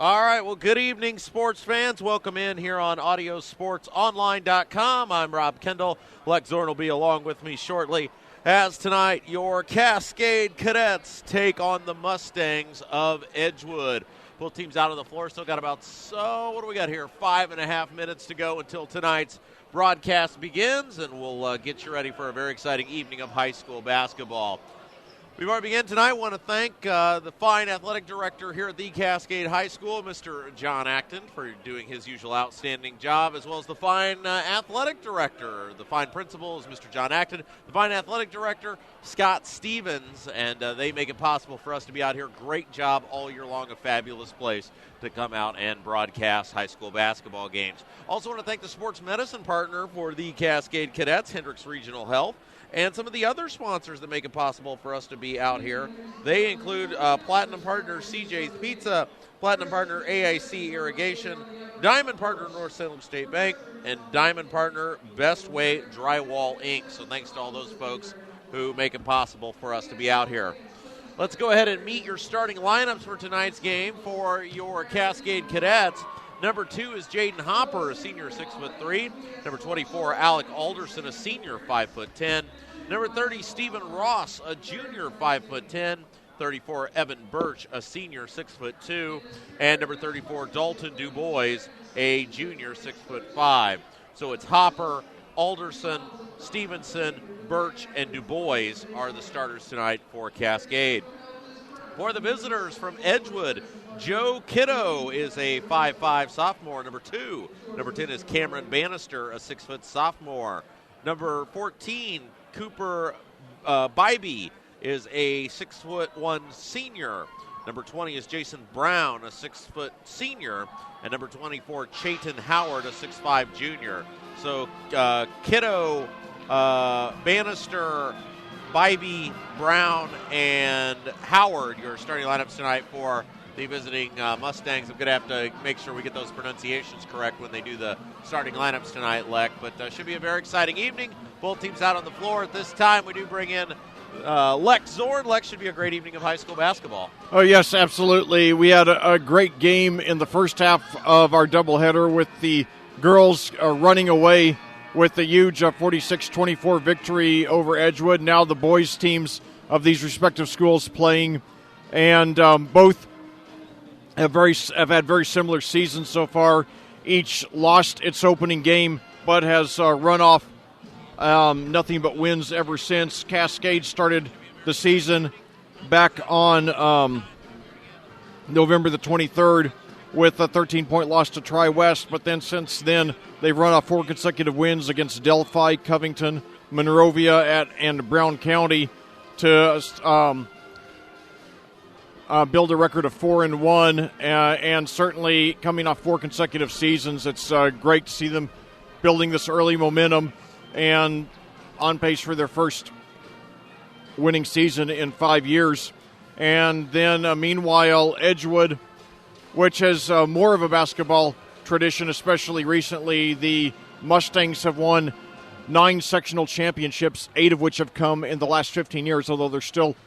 All right, well, good evening, sports fans. Welcome in here on AudioSportsOnline.com. I'm Rob Kendall. Lex Zorn will be along with me shortly as tonight your Cascade Cadets take on the Mustangs of Edgewood. Both teams out on the floor. Still got about, what do we got here? 5.5 minutes to go until tonight's broadcast begins, and we'll get you ready for a very exciting evening of high school basketball. Before we begin tonight, I want to thank the fine athletic director here at the Cascade High School, Mr. John Acton, for doing his usual outstanding job, as well as the fine athletic director. The fine principal is Mr. John Acton. The fine athletic director, Scott Stevens, and they make it possible for us to be out here. Great job all year long, a fabulous place to come out and broadcast high school basketball games. Also want to thank the sports medicine partner for the Cascade Cadets, Hendricks Regional Health, and some of the other sponsors that make it possible for us to be out here. They include Platinum Partner CJ's Pizza, Platinum Partner AIC Irrigation, Diamond Partner North Salem State Bank, and Diamond Partner Best Way Drywall Inc. So thanks to all those folks who make it possible for us to be out here. Let's go ahead and meet your starting lineups for tonight's game for your Cascade Cadets. Number 2 is Jaden Hopper, a senior, 6'3". Number 24, Alec Alderson, a senior, 5'10". Number 30, Stephen Ross, a junior, 5'10". 34, Evan Birch, a senior, 6'2". And number 34, Dalton Dubois, a junior, 6'5". So it's Hopper, Alderson, Stevenson, Birch, and Dubois are the starters tonight for Cascade. For the visitors from Edgewood, Joe Kiddo is a 5'5" sophomore. Number 10 is Cameron Bannister, a 6' sophomore. Number 14, Cooper Bybee is a 6'1" senior. Number 20 is Jason Brown, a 6' senior. And number 24, Chayton Howard, a 6'5" junior. So Kiddo, Bannister, Bybee, Brown, and Howard, your starting lineups tonight for the visiting Mustangs. I'm going to have to make sure we get those pronunciations correct when they do the starting lineups tonight, Leck. But should be a very exciting evening. Both teams out on the floor at this time. We do bring in Lex Zorn. Lex, should be a great evening of high school basketball. Oh, yes, absolutely. We had a great game in the first half of our doubleheader with the girls running away with a huge 46-24 victory over Edgewood. Now the boys' teams of these respective schools playing, and both have had very similar seasons so far. Each lost its opening game, but has run off nothing but wins ever since. Cascade started the season back on November the 23rd with a 13-point loss to Tri-West, but then since then they've run off 4 consecutive wins against Delphi, Covington, Monrovia, and Brown County to build a record of 4-1, and certainly coming off 4 consecutive seasons, it's great to see them building this early momentum and on pace for their first winning season in 5 years. And then meanwhile, Edgewood, which has more of a basketball tradition, especially recently, the Mustangs have won 9 sectional championships, 8 of which have come in the last 15 years, although they're still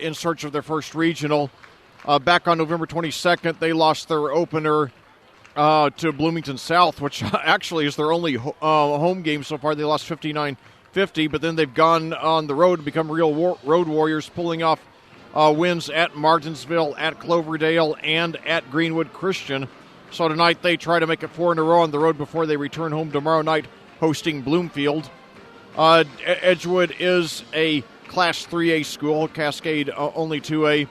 in search of their first regional. Back on November 22nd, they lost their opener to Bloomington South, which actually is their only home game so far. They lost 59-50, but then they've gone on the road to become real road warriors, pulling off wins at Martinsville, at Cloverdale, and at Greenwood Christian. So tonight they try to make it 4 in a row on the road before they return home tomorrow night hosting Bloomfield. Edgewood is a Class 3A school, Cascade only 2A.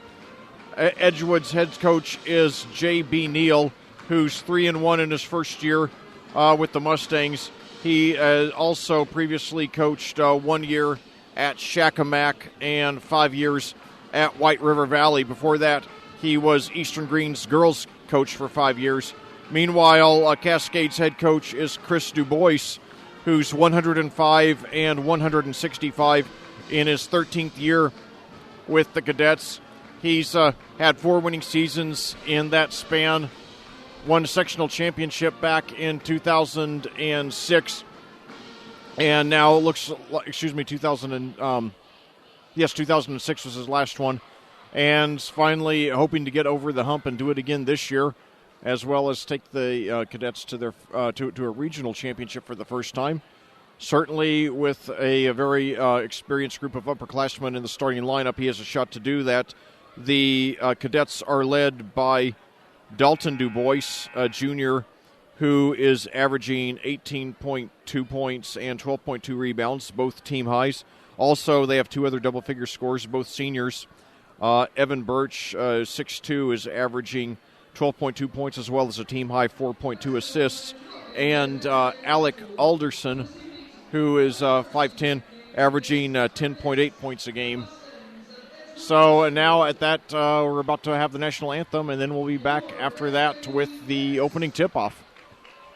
Edgewood's head coach is J.B. Neal, who's 3-1 in his first year with the Mustangs. He also previously coached 1 year at Shakamak and 5 years at White River Valley. Before that, he was Eastern Green's girls coach for 5 years. Meanwhile, Cascade's head coach is Chris Dubois, who's 105 and 165 in his 13th year with the Cadets. He's had 4 winning seasons in that span, won a sectional championship back in 2006, and now 2006 was his last one. and finally hoping to get over the hump and do it again this year, as well as take the cadets to their to a regional championship for the first time. Certainly with a very experienced group of upperclassmen in the starting lineup, he has a shot to do that. The cadets are led by Dalton Dubois, a junior, who is averaging 18.2 points and 12.2 rebounds, both team highs. Also, they have two other double-figure scores, both seniors. Evan Birch, 6'2", is averaging 12.2 points as well as a team-high 4.2 assists. And Alec Alderson, who is 5'10", averaging 10.8 points a game. So now at that, we're about to have the national anthem, and then we'll be back after that with the opening tip-off.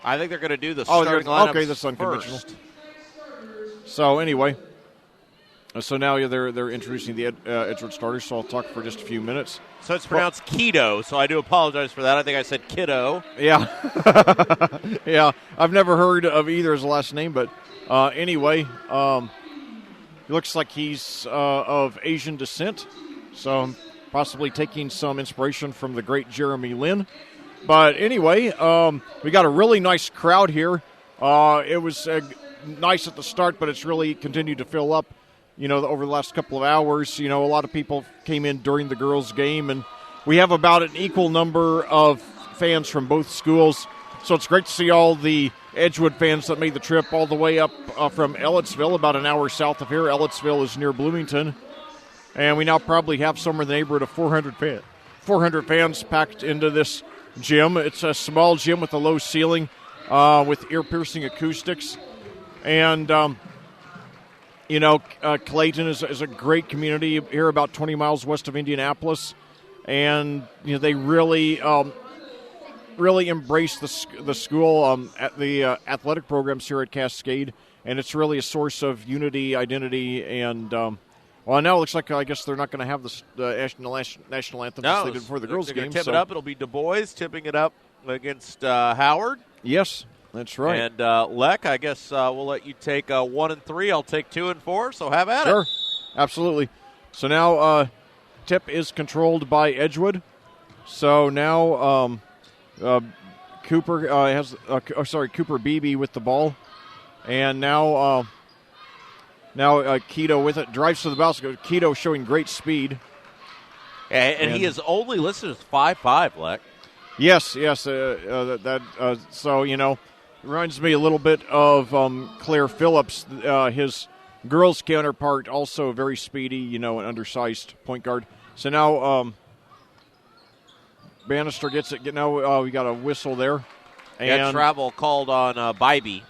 I think they're going to do the starting lineups okay, that's unconventional. first. So anyway, so now they're introducing the Edgewood starters, so I'll talk for just a few minutes. So it's pronounced keto, so I do apologize for that. I think I said kiddo. Yeah. Yeah, I've never heard of either as a last name, but anyway, he looks like he's of Asian descent, so possibly taking some inspiration from the great Jeremy Lin. But anyway, we got a really nice crowd here. It was nice at the start, but it's really continued to fill up, over the last couple of hours. A lot of people came in during the girls' game, and we have about an equal number of fans from both schools. So it's great to see all the Edgewood fans that made the trip all the way up from Ellettsville, about an hour south of here. Ellettsville is near Bloomington. And we now probably have somewhere in the neighborhood of 400 fans packed into this gym. It's a small gym with a low ceiling with ear-piercing acoustics. And, Clayton is a great community here about 20 miles west of Indianapolis. And, they really embrace the school at the athletic programs here at Cascade. And it's really a source of unity, identity, and well, now it looks like I guess they're not going to have the national anthem as they did before the girls' game. Tip it up. It'll be Du Bois tipping it up against Howard. Yes, that's right. And Leck, I guess we'll let you take 1 and 3. I'll take 2 and 4. So have at it. Sure, absolutely. So now tip is controlled by Edgewood. So now Cooper Cooper Beebe with the ball, and now. Now Keto with it, drives to the basket. Keto showing great speed. And he is only listed as 5'5", Leck. Yes. So, reminds me a little bit of Claire Phillips, his girls' counterpart, also very speedy, an undersized point guard. So now Bannister gets it. Now we got a whistle there. And travel called on Bybee.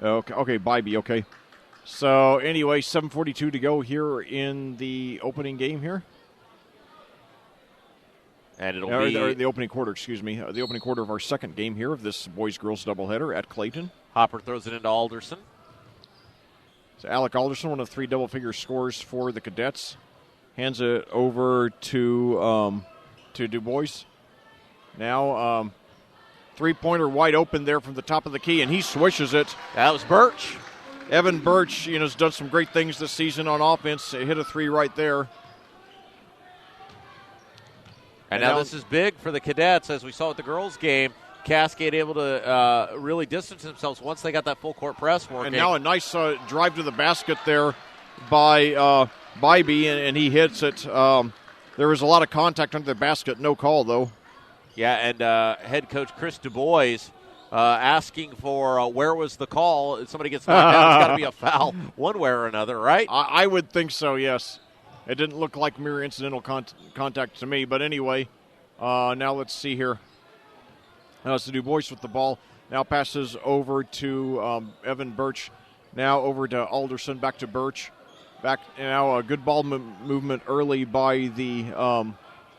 Okay, Bybee, okay. So, anyway, 7:42 to go here in the opening game here. And it'll be the opening quarter, the opening quarter of our second game here of this boys-girls doubleheader at Clayton. Hopper throws it into Alderson. So, Alec Alderson, one of the 3 double-figure scorers for the cadets, hands it over to Du Bois. Now, three-pointer wide open there from the top of the key, and he swishes it. That was Birch. Evan Birch, has done some great things this season on offense. He hit a 3 right there. And now this is big for the cadets, as we saw at the girls' game. Cascade able to really distance themselves once they got that full court press working. And now a nice drive to the basket there by Bybee, and he hits it. There was a lot of contact under the basket, no call though. Yeah, and head coach Chris Du Bois asking for where was the call. If somebody gets knocked down, it's got to be a foul one way or another, right? I would think so, yes. It didn't look like mere incidental contact to me. But anyway, now let's see here. It's Du Bois with the ball. Now passes over to Evan Birch. Now over to Alderson, back to Birch. Back now a good ball movement early by the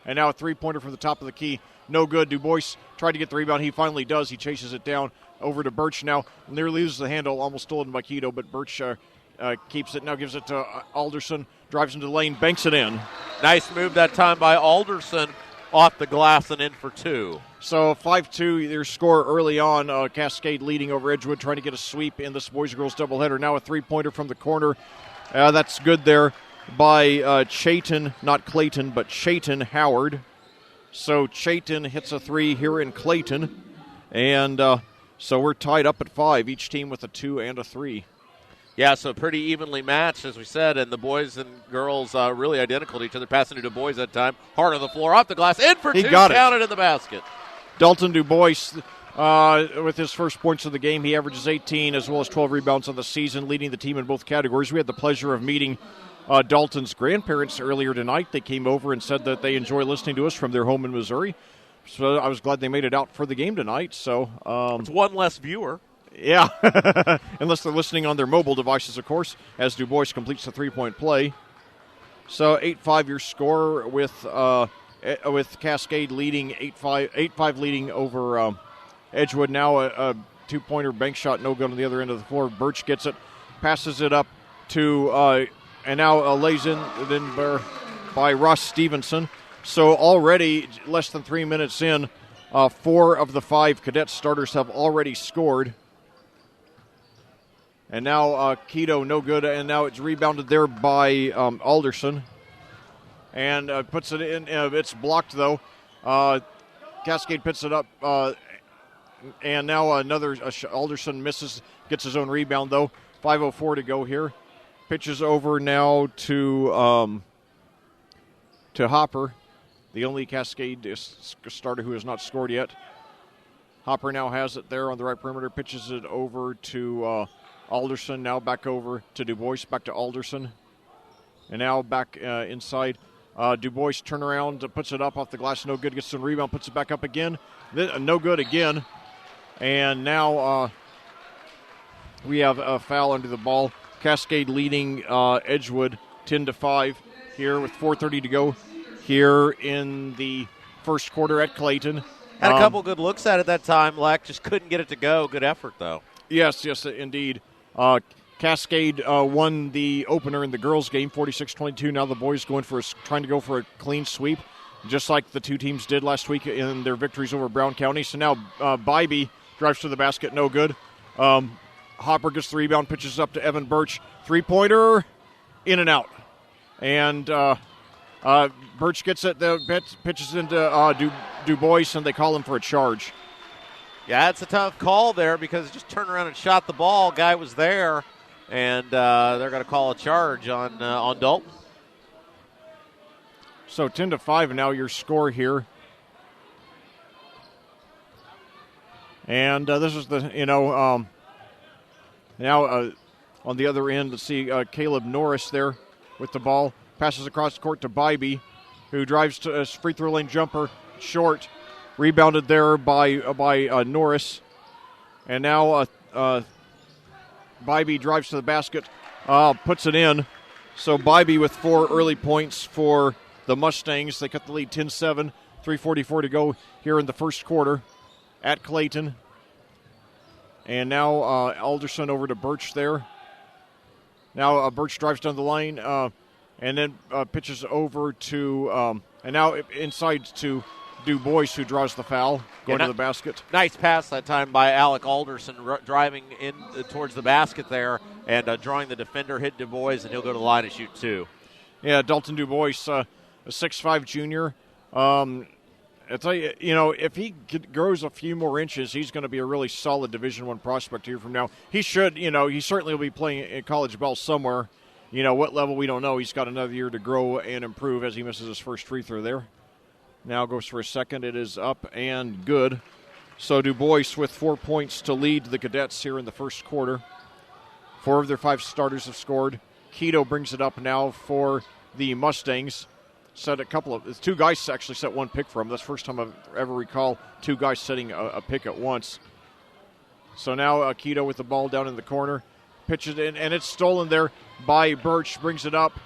and now a three-pointer from the top of the key. No good. Du Bois tried to get the rebound. He finally does. He chases it down over to Birch now. Nearly loses the handle. Almost stolen by Keto, but Birch keeps it. Now gives it to Alderson. Drives into the lane. Banks it in. Nice move that time by Alderson. Off the glass and in for 2. So 5-2, their score early on. Cascade leading over Edgewood, trying to get a sweep in this boys-girls doubleheader. Now a three-pointer from the corner. That's good there. by Chayton, not Clayton, but Chayton Howard. So Chayton hits a 3 here in Clayton. And so we're tied up at 5, each team with a 2 and a 3. Yeah, so pretty evenly matched, as we said, and the boys and girls really identical to each other. Passing to Du Bois that time. Heart of the floor, off the glass, in for 2, counted in the basket. Dalton Du Bois, with his first points of the game, he averages 18 as well as 12 rebounds on the season, leading the team in both categories. We had the pleasure of meeting Dalton's grandparents earlier tonight. They came over and said that they enjoy listening to us from their home in Missouri. So I was glad they made it out for the game tonight. So it's one less viewer. Yeah, unless they're listening on their mobile devices, of course, as Du Bois completes the three-point play. So 8-5 your score with Cascade leading 8-5 leading over Edgewood. Now a two-pointer bank shot, no good on the other end of the floor. Birch gets it, passes it up to and now lays in then by Ross Stevenson. So already less than 3 minutes in, 4 of the 5 cadet starters have already scored. And now Keto, no good, and now it's rebounded there by Alderson. And puts it in. It's blocked, though. Cascade puts it up. And now another Alderson misses, gets his own rebound, though. 5:04 to go here. Pitches over now to Hopper, the only Cascade starter who has not scored yet. Hopper now has it there on the right perimeter. Pitches it over to Alderson, now back over to Du Bois, back to Alderson. And now back inside. Du Bois turnaround, puts it up off the glass, no good, gets some rebound, puts it back up again. No good again. And now we have a foul under the ball. Cascade leading Edgewood 10-5 here with 4:30 to go here in the first quarter at Clayton. Had a couple good looks at it that time, Leck. Just couldn't get it to go. Good effort, though. Yes, indeed. Cascade won the opener in the girls' game, 46-22. Now the boys trying to go for a clean sweep, just like the two teams did last week in their victories over Brown County. So now Bybee drives to the basket, no good. Hopper gets the rebound, pitches up to Evan Birch. Three-pointer, in and out. And Birch gets it, pitches into Du Bois, and they call him for a charge. Yeah, it's a tough call there because he just turned around and shot the ball. Guy was there, and they're going to call a charge on Dalton. So 10-5, and now your score here. And this is now on the other end, let's see Caleb Norris there with the ball. Passes across the court to Bybee, who drives to a free throw lane jumper short. Rebounded there by Norris. And now Bybee drives to the basket, puts it in. So Bybee with 4 early points for the Mustangs. They cut the lead 10-7, 3:44 to go here in the first quarter at Clayton. And now Alderson over to Birch there. Now Birch drives down the lane and then pitches over to, and now inside to Du Bois, who draws the foul, going to the basket. Nice pass that time by Alec Alderson, driving in towards the basket there and drawing the defender, hit Du Bois, and he'll go to the line and shoot 2. Yeah, Dalton Du Bois, a 6'5 junior. I tell you, if he grows a few more inches, he's going to be a really solid Division I prospect here from now. He should, he certainly will be playing in college ball somewhere. What level, we don't know. He's got another year to grow and improve as he misses his first free throw there. Now goes for a second. It is up and good. So Du Bois with 4 points to lead the Cadets here in the first quarter. 4 of their 5 starters have scored. Keto brings it up now for the Mustangs. Set 2 guys actually set 1 pick for him. That's the first time I've ever recall 2 guys setting a pick at once. So now Keto with the ball down in the corner. Pitches it in, and it's stolen there by Birch. Brings it up.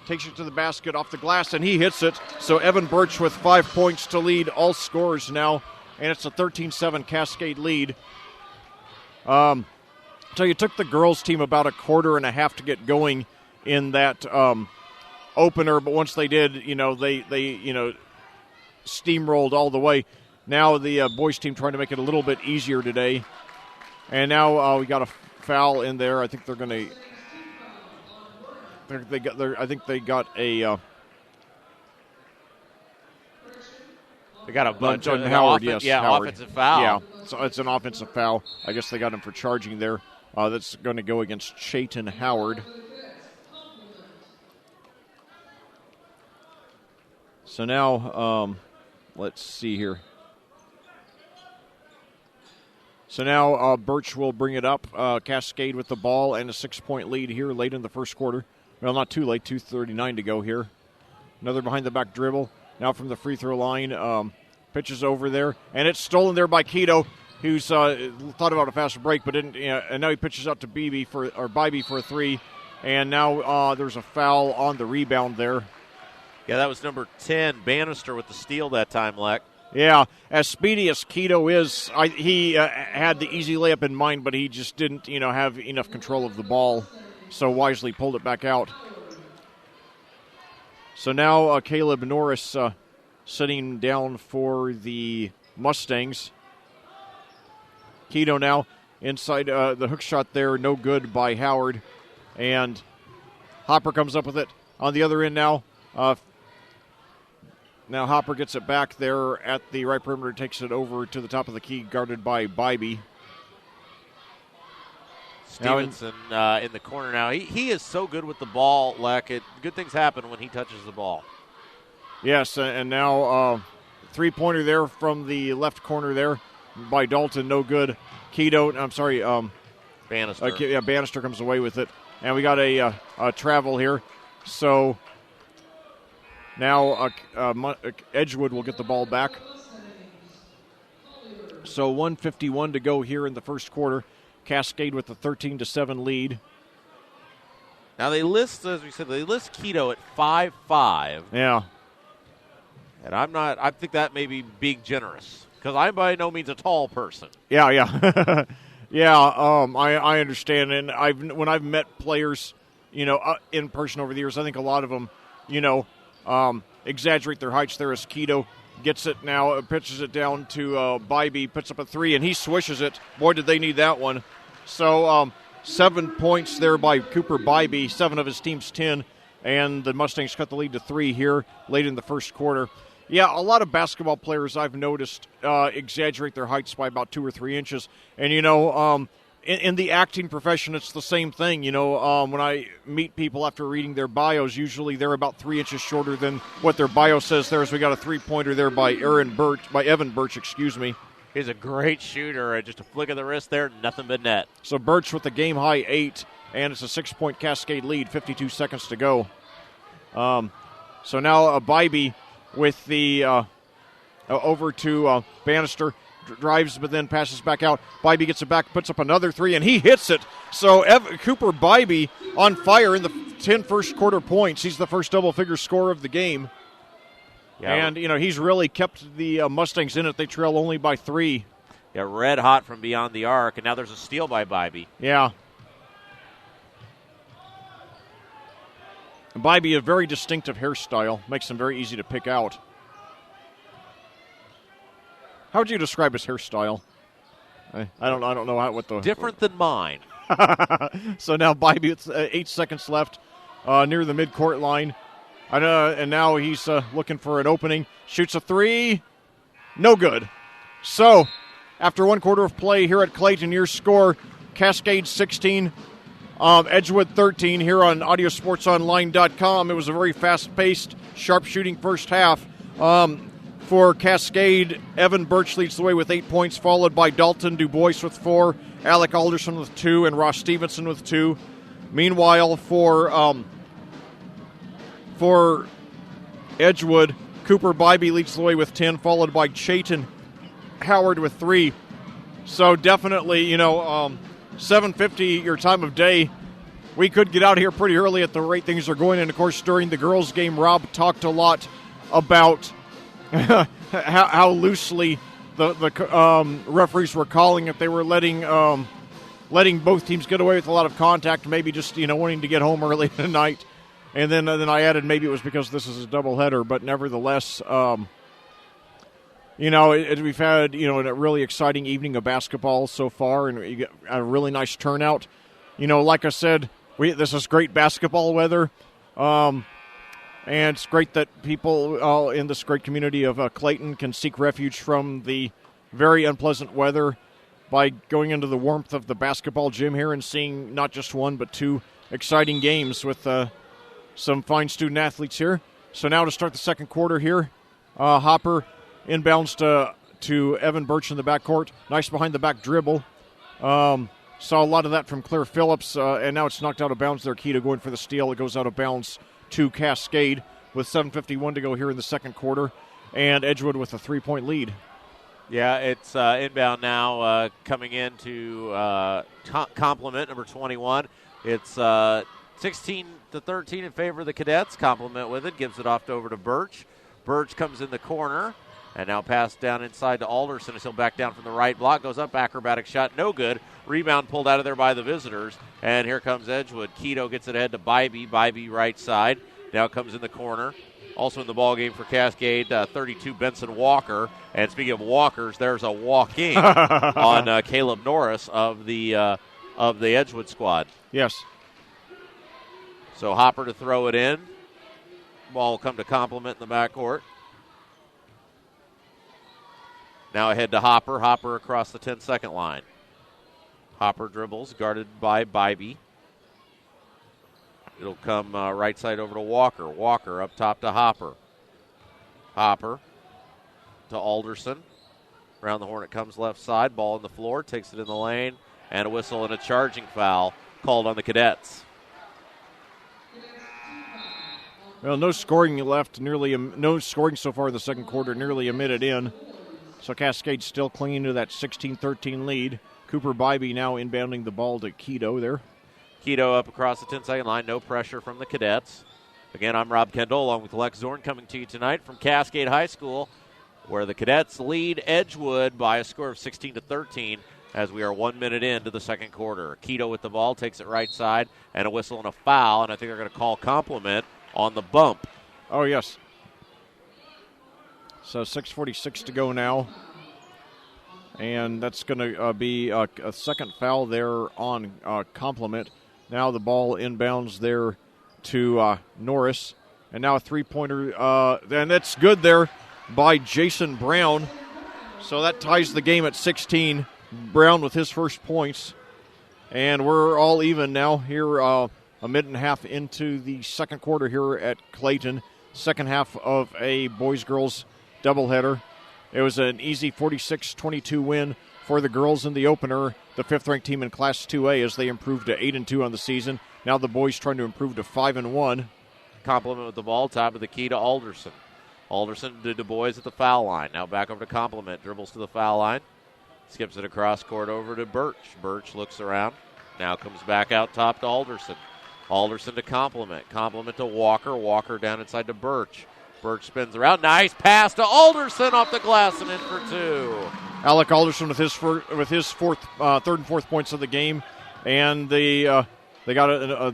Takes it to the basket off the glass, and he hits it. So Evan Birch with 5 points to lead all scorers now, and it's a 13-7 Cascade lead. So it took the girls' team about a quarter and a half to get going in that opener, but once they did, they steamrolled all the way. Now the boys' team trying to make it a little bit easier today. And now we got a foul in there. I think they're going to I think they got a. They got a bunch on Howard, yes. Yeah, Howard. Offensive foul. Yeah, so it's an offensive foul. I guess they got him for charging there. That's going to go against Chayton Howard. So now, let's see here. So now Birch will bring it up. Cascade with the ball and a 6-point lead here late in the first quarter. Well, not too late, 2:39 to go here. Another behind-the-back dribble. Now from the free throw line, pitches over there, and it's stolen there by Keto, who's thought about a faster break, but didn't. And now he pitches out to Bybee for a three, and now there's a foul on the rebound there. Yeah, that was number 10, Bannister, with the steal that time, Leck. Yeah, as speedy as Keto is, he had the easy layup in mind, but he just didn't, have enough control of the ball, so wisely pulled it back out. So now Caleb Norris sitting down for the Mustangs. Keto now inside the hook shot there, no good by Howard. And Hopper comes up with it on the other end now. Now Hopper gets it back there at the right perimeter, takes it over to the top of the key, guarded by Bybee. Stevenson in the corner now. He is so good with the ball, Leck. Good things happen when he touches the ball. Yes, and now three-pointer there from the left corner there by Dalton, no good. Bannister. Bannister comes away with it. And we got a travel here. So now Edgewood will get the ball back. So 1:51 to go here in the first quarter. Cascade with the 13-7 lead. Now they list, as we said, Keto at 5'5". Yeah. And I think that may be being generous because I'm by no means a tall person. Yeah. Yeah, I understand. And when I've met players, in person over the years, I think a lot of them, exaggerate their heights there as Keto gets it now, pitches it down to Bybee, puts up a three, and he swishes it. Boy, did they need that one. So 7 points there by Cooper Bybee, 7 of his team's 10, and the Mustangs cut the lead to 3 here late in the first quarter. Yeah, a lot of basketball players I've noticed exaggerate their heights by about 2 or 3 inches. And, in the acting profession, it's the same thing. When I meet people after reading their bios, usually they're about 3 inches shorter than what their bio says there. So we got a 3-pointer there by Evan Birch. He's a great shooter. Just a flick of the wrist there, nothing but net. So Birch with the game-high 8, and it's a 6-point Cascade lead, 52 seconds to go. So now Bybee with the over to Bannister. Drives, but then passes back out. Bybee gets it back, puts up another 3, and he hits it. So Cooper Bybee on fire in the 10 first quarter points. He's the first double-figure scorer of the game. Yeah. And, he's really kept the Mustangs in it. They trail only by 3. Yeah, red hot from beyond the arc, and now there's a steal by Bybee. Yeah. Bybee, a very distinctive hairstyle. Makes him very easy to pick out. How would you describe his hairstyle? I don't know what the different than mine. So now Bybee, it's 8 seconds left near the midcourt line, and now he's looking for an opening. Shoots a 3, no good. So after 1 quarter of play here at Clayton, your score: Cascade 16, Edgewood 13. Here on AudioSportsOnline.com, it was a very fast-paced, sharp-shooting first half. For Cascade, Evan Birch leads the way with 8 points, followed by Dalton Dubois with 4, Alec Alderson with 2, and Ross Stevenson with 2. Meanwhile, for Edgewood, Cooper Bybee leads the way with 10, followed by Chayton Howard with 3. So definitely, 7:50 your time of day. We could get out of here pretty early at the rate things are going. And, of course, during the girls' game, Rob talked a lot about how loosely the referees were calling it. They were letting both teams get away with a lot of contact, maybe just wanting to get home early tonight. And then I added maybe it was because this is a doubleheader, but nevertheless, we've had a really exciting evening of basketball so far, and you get a really nice turnout. Like I said, This is great basketball weather. And it's great that people in this great community of Clayton can seek refuge from the very unpleasant weather by going into the warmth of the basketball gym here and seeing not just one but two exciting games with some fine student athletes here. So now to start the second quarter here, Hopper inbounds to Evan Birch in the backcourt. Nice behind-the-back dribble. Saw a lot of that from Claire Phillips, and now it's knocked out of bounds there. Keto going for the steal. It goes out of bounds to Cascade with 7:51 to go here in the second quarter, and Edgewood with a 3-point lead. Yeah, it's inbound now, coming in to complement number 21. It's 16-13 in favor of the Cadets. Complement with it, gives it off over to Birch. Birch comes in the corner, and now passed down inside to Alderson as he'll back down from the right block. Goes up, acrobatic shot, no good. Rebound pulled out of there by the visitors, and here comes Edgewood. Keto gets it ahead to Bybee. Bybee right side, now comes in the corner. Also in the ball game for Cascade, 32 Benson Walker. And speaking of walkers, there's a walking on Caleb Norris of the Edgewood squad. Yes. So Hopper to throw it in. Ball will come to complement in the backcourt. Now ahead to Hopper. Hopper across the 10-second line. Hopper dribbles, guarded by Bybee. It'll come right side over to Walker. Walker up top to Hopper. Hopper to Alderson. Around the horn it comes left side. Ball on the floor. Takes it in the lane. And a whistle and a charging foul called on the Cadets. Well, no scoring left. No scoring so far in the second quarter. Nearly a minute in. So Cascade still clinging to that 16-13 lead. Cooper Bybee now inbounding the ball to Keto there. Keto up across the 10-second line. No pressure from the Cadets. Again, I'm Rob Kendall along with Lex Zorn coming to you tonight from Cascade High School, where the Cadets lead Edgewood by a score of 16-13 as we are 1 minute into the second quarter. Keto with the ball, takes it right side, and a whistle and a foul, and I think they're going to call compliment on the bump. Oh, yes. So 6:46 to go now. And that's going to be a second foul there on compliment. Now the ball inbounds there to Norris. And now a three-pointer. And that's good there by Jason Brown. So that ties the game at 16. Brown with his first points. And we're all even now here a minute and a half into the second quarter here at Clayton. Second half of a boys-girls doubleheader. It was an easy 46-22 win for the girls in the opener, the fifth-ranked team in Class 2A, as they improved to 8-2 on the season. Now the boys trying to improve to 5-1. Compliment with the ball, top of the key to Alderson. Alderson to Du Bois at the foul line. Now back over to Compliment, dribbles to the foul line, skips it across court over to Birch. Birch looks around, now comes back out top to Alderson. Alderson to Compliment. Compliment to Walker. Walker down inside to Birch. Birch spins around. Nice pass to Alderson off the glass and in for two. Alec Alderson with his third and fourth points of the game, and they got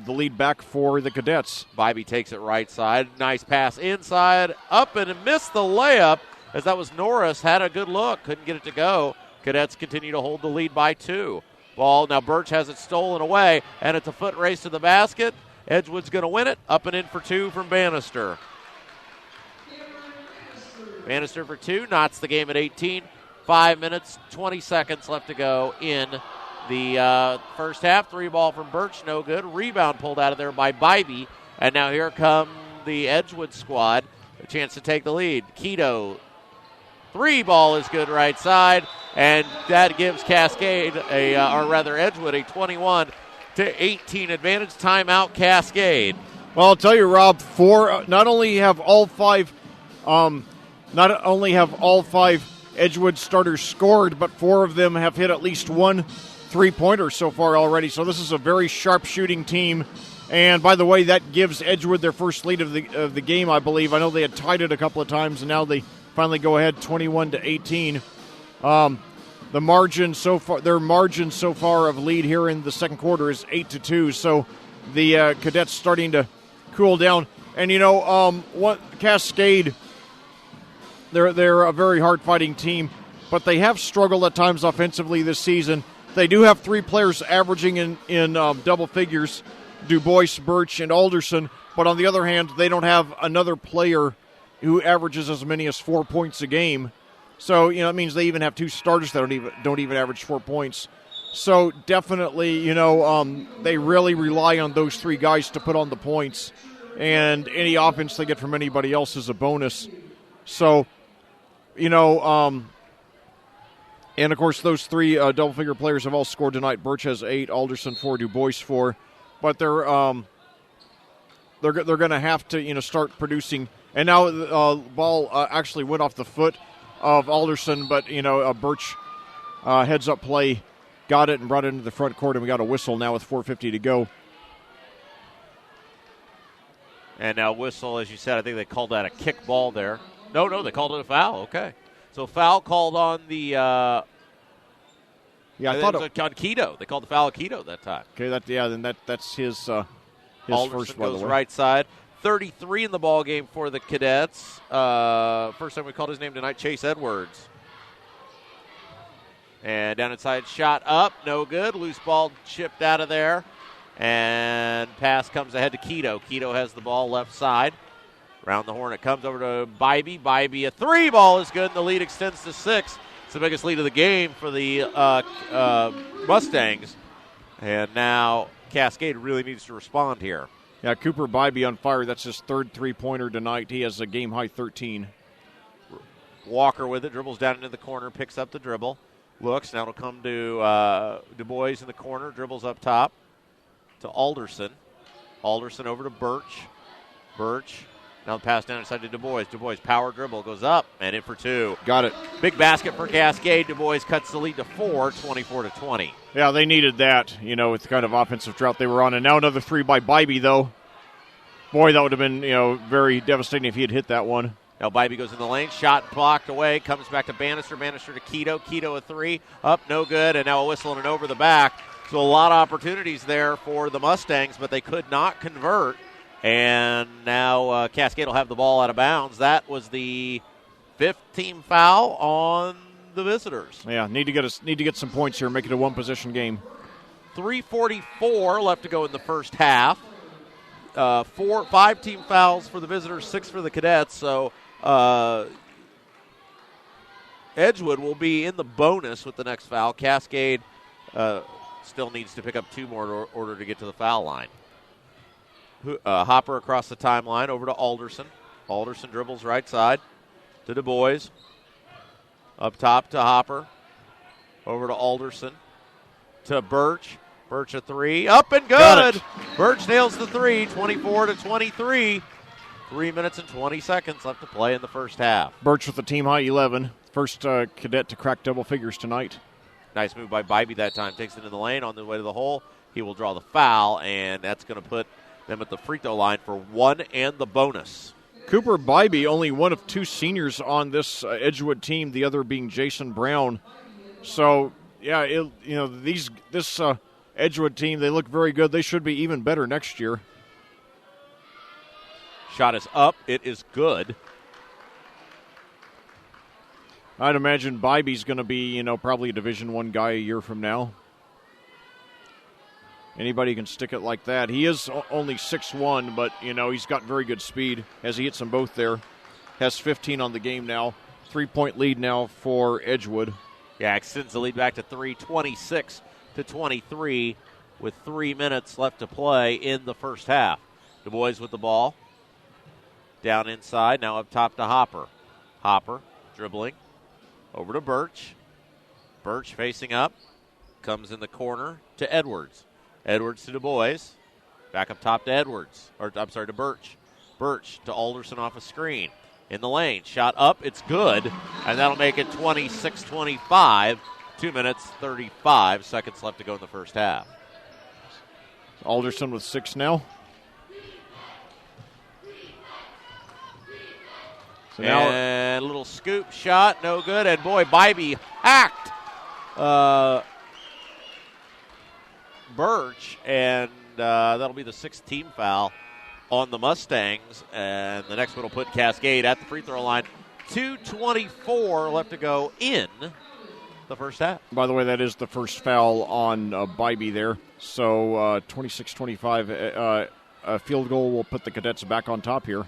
the lead back for the Cadets. Bybee takes it right side. Nice pass inside, up and missed the layup as that was Norris. Had a good look, couldn't get it to go. Cadets continue to hold the lead by two. Ball now Birch has it stolen away, and it's a foot race to the basket. Edgewood's going to win it. Up and in for two from Bannister. Bannister for two, knots the game at 18. 5 minutes, 20 seconds left to go in the first half. Three ball from Birch, no good. Rebound pulled out of there by Bybee. And now here come the Edgewood squad. A chance to take the lead. Keto, three ball is good right side. And that gives Cascade, Edgewood, a 21-18 advantage. Timeout, Cascade. Well, I'll tell you, Rob, not only have all five Edgewood starters scored, but four of them have hit at least one three-pointer so far already. So this is a very sharp-shooting team. And by the way, that gives Edgewood their first lead of the game, I believe. I know they had tied it a couple of times, and now they finally go ahead 21-18. Their margin so far of lead here in the second quarter is 8-2. So the Cadets starting to cool down. And Cascade, they're a very hard-fighting team, but they have struggled at times offensively this season. They do have three players averaging in double figures, Du Bois, Birch, and Alderson. But on the other hand, they don't have another player who averages as many as 4 points a game. So, that means they even have two starters that don't even average 4 points. So definitely, they really rely on those three guys to put on the points. And any offense they get from anybody else is a bonus. So, and of course those three double-figure players have all scored tonight. Birch has 8, Alderson 4, Du Bois 4. But they're going to have to, start producing. And now the ball actually went off the foot of Alderson, but, Birch heads-up play got it and brought it into the front court, and we got a whistle now with 4:50 to go. And now whistle, as you said, I think they called that a kick ball there. No, they called it a foul. Okay. So foul called on the I thought it was on Keto. They called the foul on Keto that time. Okay, that's his Alderson first, by the way. Goes right side. 33 in the ball game for the Cadets. First time we called his name tonight, Chase Edwards. And down inside, shot up, no good. Loose ball chipped out of there. And pass comes ahead to Keto. Keto has the ball left side. Round the horn, it comes over to Bybee. Bybee, a 3 ball is good, and the lead extends to 6. It's the biggest lead of the game for the Mustangs. And now Cascade really needs to respond here. Yeah, Cooper Bybee on fire. That's his third three-pointer tonight. He has a game-high 13. Walker with it, dribbles down into the corner, picks up the dribble. Looks, now it'll come to Du Bois in the corner, dribbles up top to Alderson. Alderson over to Birch. Birch, now the pass down inside to Du Bois. Du Bois, power dribble, goes up and in for 2. Got it. Big basket for Cascade. Du Bois cuts the lead to 4, 24-20. Yeah, they needed that, with the kind of offensive drought they were on. And now another 3 by Bybee, though. Boy, that would have been, very devastating if he had hit that one. Now Bybee goes in the lane, shot blocked away, comes back to Bannister, Bannister to Keto, Keto a 3, up, no good, and now a whistle and an over the back. So a lot of opportunities there for the Mustangs, but they could not convert. And now Cascade will have the ball out of bounds. That was the 5th team foul on the visitors. Yeah, need to get some points here, make it a one-possession game. 3:44 left to go in the first half. 5 team fouls for the visitors, 6 for the Cadets. So Edgewood will be in the bonus with the next foul. Cascade still needs to pick up 2 more in order to get to the foul line. Hopper across the timeline over to Alderson. Alderson dribbles right side to Du Bois. Up top to Hopper. Over to Alderson. To Birch. Birch a 3. Up and good. Birch nails the 3. 24-23. 3 minutes and 20 seconds left to play in the first half. Birch with the team high 11. First Cadet to crack double figures tonight. Nice move by Bybee that time. Takes it in the lane on the way to the hole. He will draw the foul, and that's going to put them at the free throw line for 1 and the bonus. Cooper Bybee, only one of 2 seniors on this Edgewood team, the other being Jason Brown. So, yeah, this Edgewood team, they look very good. They should be even better next year. Shot is up. It is good. I'd imagine Bybee's going to be, probably a Division I guy a year from now. Anybody can stick it like that. He is only 6'1", but, he's got very good speed as he hits them both there. Has 15 on the game now. 3-point lead now for Edgewood. Yeah, extends the lead back to 3, 26-23 with 3 minutes left to play in the first half. Du Bois with the ball. Down inside, now up top to Hopper. Hopper dribbling. Over to Birch. Birch facing up. Comes in the corner to Edwards. Edwards to Du Bois. Back up top to Edwards. To Birch. Birch to Alderson off a screen. In the lane. Shot up. It's good. And that'll make it 26-25. 2 minutes, 35 seconds left to go in the first half. Alderson with 6 now. So now, and a little scoop shot, no good. And boy, Bybee hacked Birch, and that'll be the 6th team foul on the Mustangs. And the next one will put Cascade at the free throw line. 2:24 left to go in the first half. By the way, that is the first foul on Bybee there. So 26-25, a field goal will put the Cadets back on top here.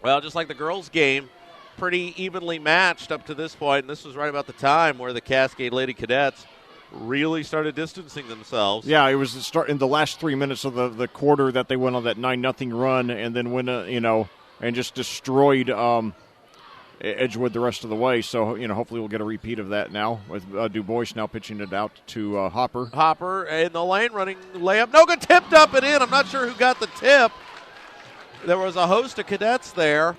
Well, just like the girls' game, pretty evenly matched up to this point, and this was right about the time where the Cascade Lady Cadets really started distancing themselves. Yeah, it was in the last 3 minutes of the quarter that they went on that 9-0 run, and then and just destroyed Edgewood the rest of the way. So hopefully we'll get a repeat of that now with Du Bois now pitching it out to Hopper. Hopper in the lane, running layup, no good, tipped up and in. I'm not sure who got the tip. There was a host of cadets there,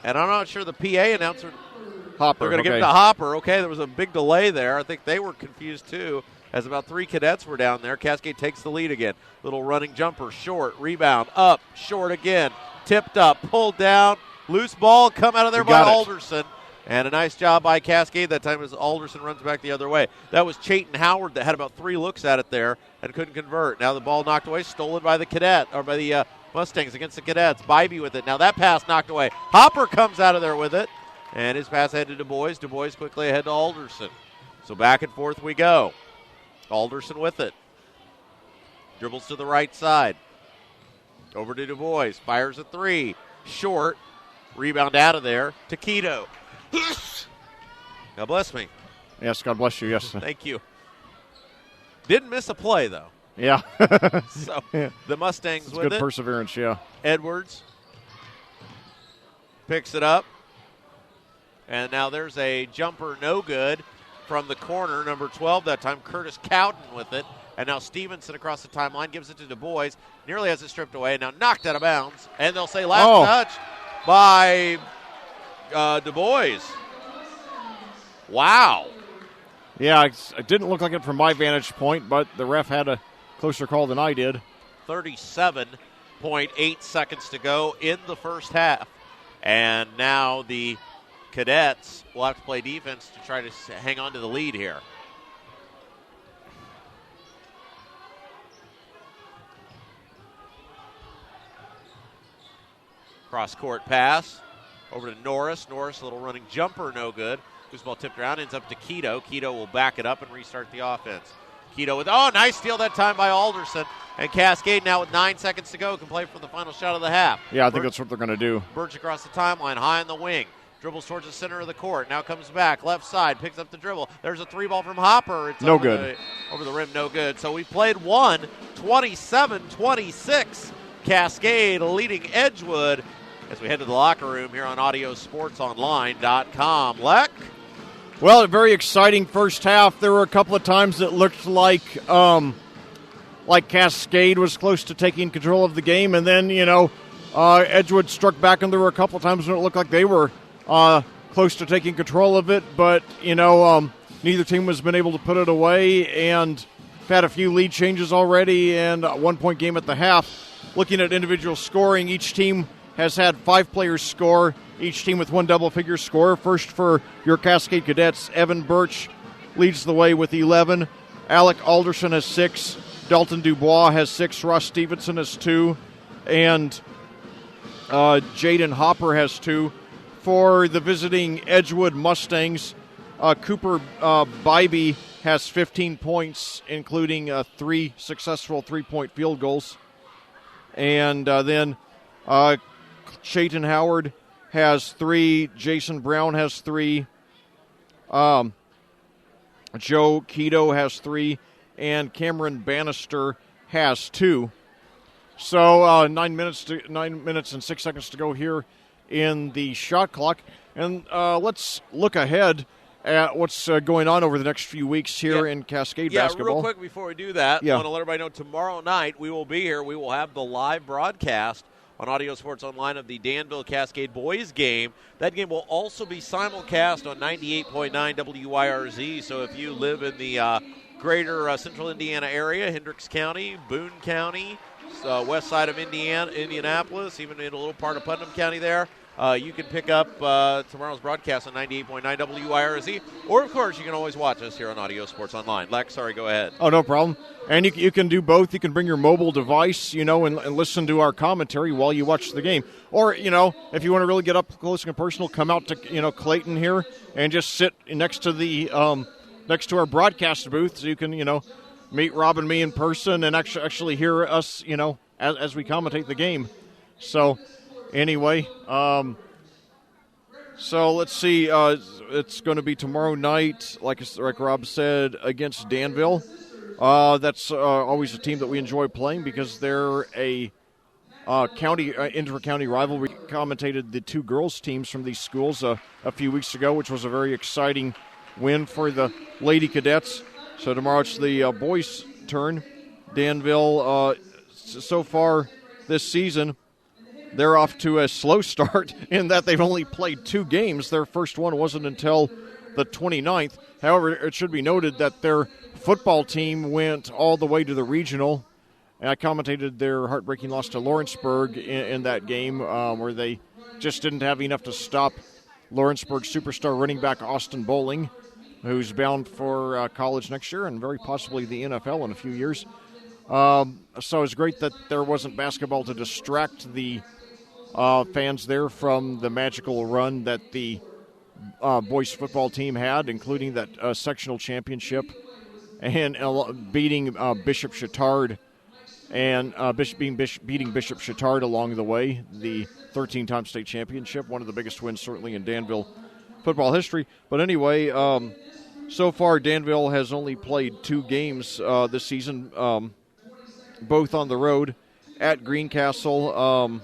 and I'm not sure the PA announcer. Hopper. They're going to give it to Hopper. Okay, there was a big delay there. I think they were confused too, as about 3 cadets were down there. Cascade takes the lead again. Little running jumper, short, rebound, up, short again, tipped up, pulled down, loose ball, come out of there by Alderson. And a nice job by Cascade that time as Alderson runs back the other way. That was Chayton Howard that had about 3 looks at it there and couldn't convert. Now the ball knocked away, stolen by the Mustangs against the Cadets. Bybee with it. Now that pass knocked away. Hopper comes out of there with it. And his pass ahead to Du Bois. Du Bois quickly ahead to Alderson. So back and forth we go. Alderson with it. Dribbles to the right side. Over to Du Bois. Fires a 3. Short. Rebound out of there to Quito. God bless me. Yes, God bless you. Yes. Thank you. Didn't miss a play, though. Yeah. So the Mustangs it's with it. Good perseverance, yeah. Edwards picks it up. And now there's a jumper no good from the corner, number 12 that time, Curtis Cowden with it. And now Stevenson across the timeline gives it to Du Bois. Nearly has it stripped away. Now knocked out of bounds. And they'll say last touch by Du Bois. Wow. Yeah, it didn't look like it from my vantage point, but the ref had a closer call than I did. 37.8 seconds to go in the first half. And now the Cadets will have to play defense to try to hang on to the lead here. Cross-court pass over to Norris. Norris, a little running jumper, no good. Loose ball tipped around, ends up to Quito. Quito will back it up and restart the offense. Quito with, nice steal that time by Alderson. And Cascade now with 9 seconds to go can play for the final shot of the half. Yeah, I think that's what they're going to do. Birch across the timeline, high on the wing. Dribbles towards the center of the court. Now comes back, left side, picks up the dribble. There's a 3-ball from Hopper. It's no good. Over the rim, no good. So we played 27-26. Cascade leading Edgewood as we head to the locker room here on AudioSportsOnline.com. Leck? Well, a very exciting first half. There were a couple of times that looked like Cascade was close to taking control of the game, and then, Edgewood struck back, and there were a couple of times when it looked like they were close to taking control of it, but, neither team has been able to put it away, and had a few lead changes already, and a 1-point game at the half. Looking at individual scoring, each team has had 5 players score, each team with 1 double-figure score. First for your Cascade Cadets, Evan Birch leads the way with 11. Alec Alderson has 6. Dalton Dubois has 6. Ross Stevenson has 2. And Jaden Hopper has 2. For the visiting Edgewood Mustangs, Cooper Bybee has 15 points, including 3 successful 3-point field goals. And then Chayton Howard has 3. Jason Brown has 3. Joe Quito has 3. And Cameron Bannister has 2. So 9 minutes and 6 seconds to go here in the shot clock. And let's look ahead at what's going on over the next few weeks here in Cascade basketball. Yeah, real quick before we do that, I want to let everybody know tomorrow night we will be here. We will have the live broadcast on Audio Sports Online of the Danville Cascade boys game. That game will also be simulcast on 98.9 WYRZ. So if you live in the greater central Indiana area, Hendricks County, Boone County, west side of Indianapolis, even in a little part of Putnam County there, you can pick up tomorrow's broadcast on 98.9 WYRZ. Or, of course, you can always watch us here on Audio Sports Online. Lex, sorry, go ahead. Oh, no problem. And you can do both. You can bring your mobile device, and listen to our commentary while you watch the game. Or, if you want to really get up close and personal, come out to, Clayton here and just sit next to the next to our broadcast booth, so you can, meet Rob and me in person and actually hear us, as we commentate the game. So, anyway, so let's see. It's going to be tomorrow night, like Rob said, against Danville. That's always a team that we enjoy playing because they're a inter-county rivalry. We commentated the two girls' teams from these schools a few weeks ago, which was a very exciting win for the Lady Cadets. So tomorrow it's the boys' turn. Danville, so far this season, they're off to a slow start in that they've only played 2 games. Their first one wasn't until the 29th. However, it should be noted that their football team went all the way to the regional. And I commentated their heartbreaking loss to Lawrenceburg in that game, where they just didn't have enough to stop Lawrenceburg superstar running back Austin Bowling, who's bound for college next year and very possibly the NFL in a few years. So it's great that there wasn't basketball to distract the fans there from the magical run that the boys football team had, including that sectional championship and beating Bishop Chatard and beating Bishop Chatard along the way, the 13-time state championship, one of the biggest wins certainly in Danville football history. But anyway, so far Danville has only played 2 games this season, both on the road at Greencastle.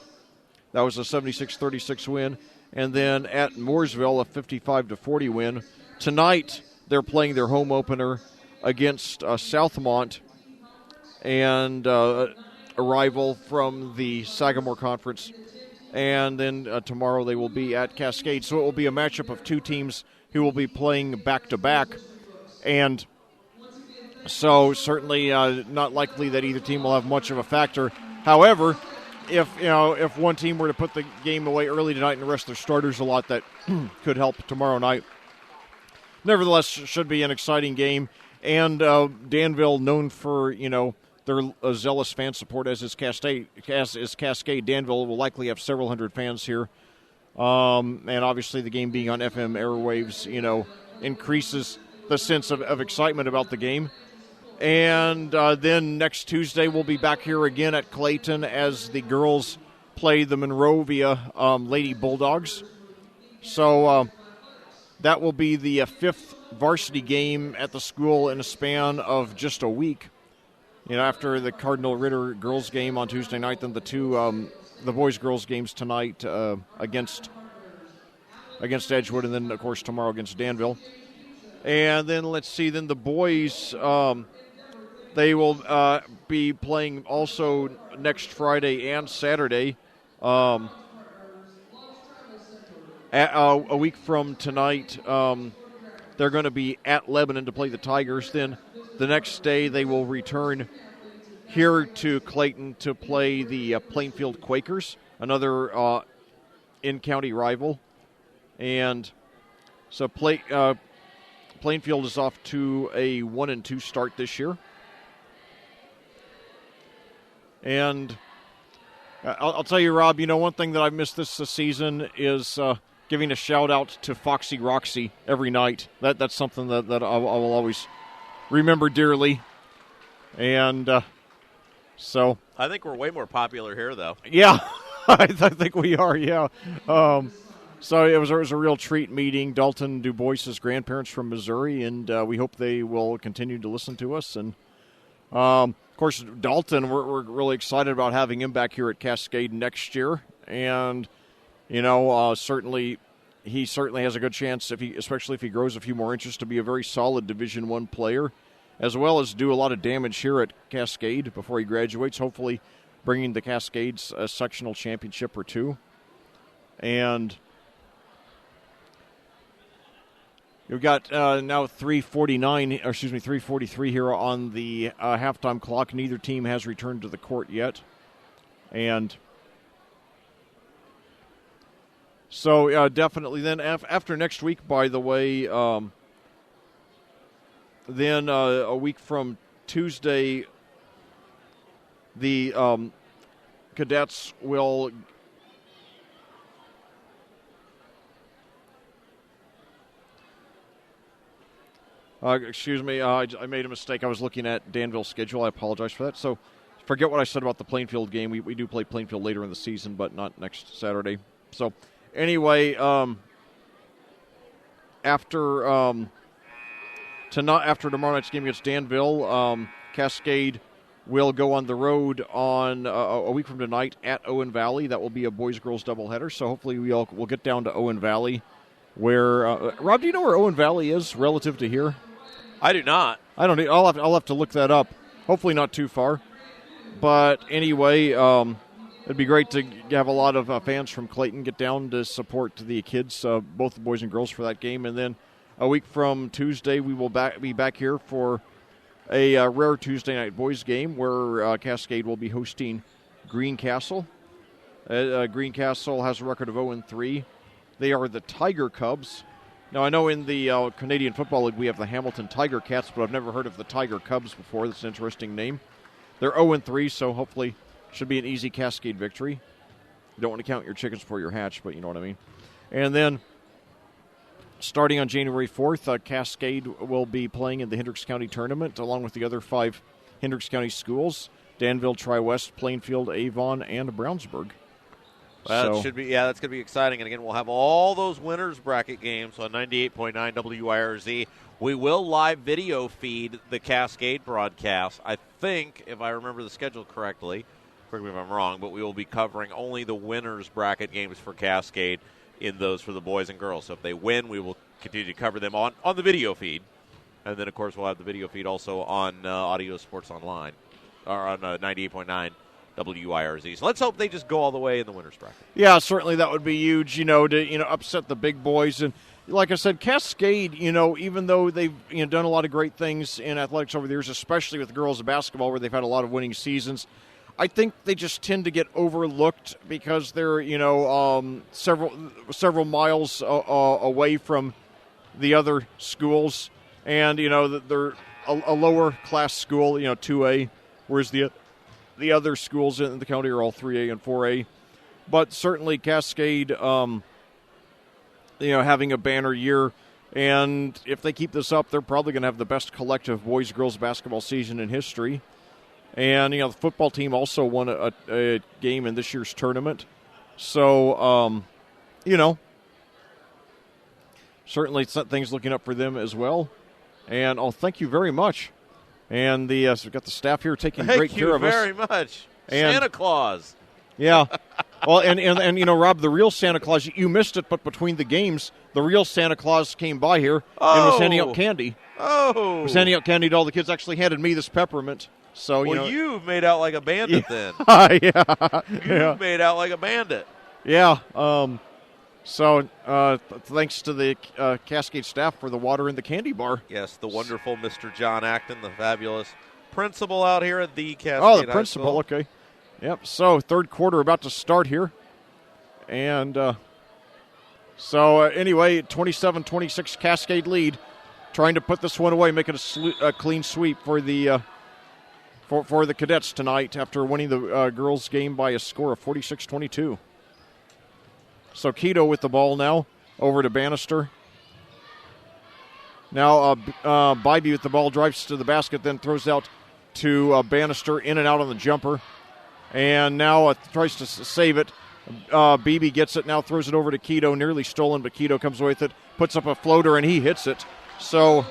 That was a 76-36 win. And then at Mooresville, a 55-40 win. Tonight, they're playing their home opener against Southmont, and a rival from the Sagamore Conference. And then tomorrow they will be at Cascade. So it will be a matchup of 2 teams who will be playing back-to-back. And so certainly not likely that either team will have much of a factor. However, if one team were to put the game away early tonight and rest their starters a lot, that could help tomorrow night. Nevertheless, should be an exciting game. And Danville, known for, their zealous fan support, as is Cascade. Danville will likely have several hundred fans here. And obviously the game being on FM airwaves, increases the sense of excitement about the game. And then next Tuesday we'll be back here again at Clayton as the girls play the Monrovia Lady Bulldogs. So that will be the 5th varsity game at the school in a span of just a week. After the Cardinal Ritter girls game on Tuesday night, then the boys-girls games tonight against Edgewood, and then, of course, tomorrow against Danville. And then, let's see, then the boys, they will be playing also next Friday and Saturday. A week from tonight, they're going to be at Lebanon to play the Tigers. Then the next day they will return here to Clayton to play the Plainfield Quakers, another in-county rival. And so Plainfield is off to a 1-2 start this year. And I'll tell you, Rob, one thing that I've missed this season is giving a shout-out to Foxy Roxy every night. That's something that I will always remember dearly. And so I think we're way more popular here, though. Yeah, I think we are, yeah. So it was a real treat meeting Dalton DuBois' grandparents from Missouri, and we hope they will continue to listen to us. And, of course, Dalton, we're really excited about having him back here at Cascade next year. And, certainly he certainly has a good chance, especially if he grows a few more inches, to be a very solid Division I player, as well as do a lot of damage here at Cascade before he graduates, hopefully bringing the Cascades a sectional championship or 2. And we've got now 3:43 here on the halftime clock. Neither team has returned to the court yet. And so definitely then after next week, by the way, then a week from Tuesday, the cadets will Excuse me, I made a mistake. I was looking at Danville's schedule. I apologize for that. So forget what I said about the Plainfield game. We do play Plainfield later in the season, but not next Saturday. So anyway, after tomorrow night's game against Danville, Cascade will go on the road on a week from tonight at Owen Valley. That will be a boys-girls doubleheader. So hopefully we'll get down to Owen Valley. Where Rob, do you know where Owen Valley is relative to here? I do not. I don't. I'll have to look that up. Hopefully not too far. But anyway, it'd be great to have a lot of fans from Clayton get down to support the kids, both the boys and girls, for that game. And then a week from Tuesday, we will be back here for a rare Tuesday night boys game where Cascade will be hosting Greencastle. Greencastle has a record of 0-3. They are the Tiger Cubs. Now, I know in the Canadian Football League we have the Hamilton Tiger Cats, but I've never heard of the Tiger Cubs before. That's an interesting name. They're 0-3, so hopefully should be an easy Cascade victory. You don't want to count your chickens before you're hatched, but you know what I mean. And then, starting on January 4th, Cascade will be playing in the Hendricks County Tournament, along with the other 5 Hendricks County schools: Danville, Tri-West, Plainfield, Avon, and Brownsburg. Well, that should be, that's going to be exciting. And again, we'll have all those winners bracket games on 98.9 WIRZ. We will live video feed the Cascade broadcast. I think, if I remember the schedule correctly, correct me if I'm wrong, but we will be covering only the winners bracket games for Cascade in those for the boys and girls. So if they win, we will continue to cover them on the video feed. And then, of course, we'll have the video feed also on Audio Sports Online, or on 98.9. WIRZ. So let's hope they just go all the way in the winners bracket. Yeah, certainly that would be huge, to upset the big boys. And like I said, Cascade, even though they've done a lot of great things in athletics over the years, especially with girls basketball where they've had a lot of winning seasons, I think they just tend to get overlooked because they're several miles away from the other schools, and they're a lower class school, 2A, whereas the other schools in the county are all 3A and 4A. But certainly Cascade, having a banner year. And if they keep this up, they're probably going to have the best collective boys-girls basketball season in history. And, the football team also won a game in this year's tournament. So, certainly things looking up for them as well. And thank you very much. And we've got the staff here taking great care of us. Thank you very much. And Santa Claus. Yeah. Well, and Rob, the real Santa Claus, you missed it, but between the games, the real Santa Claus came by here and was handing out candy. Oh. Was handing out candy to all the kids. Actually handed me this peppermint. So, you've made out like a bandit then. Yeah. You've made out like a bandit. Yeah. So, thanks to the Cascade staff for the water and the candy bar. Yes, the wonderful Mr. John Acton, the fabulous principal out here at the Cascade Oh, the High principal, School. Okay. Yep, so third quarter about to start here. And anyway, 27-26 Cascade lead. Trying to put this one away, make it a clean sweep for the for the Cadets tonight after winning the girls' game by a score of 46-22. So Keto with the ball now, over to Bannister. Now Bybee with the ball, drives to the basket, then throws out to Bannister, in and out on the jumper. And now tries to save it. Beebe gets it, now throws it over to Keto, nearly stolen, but Keto comes away with it, puts up a floater, and he hits it. So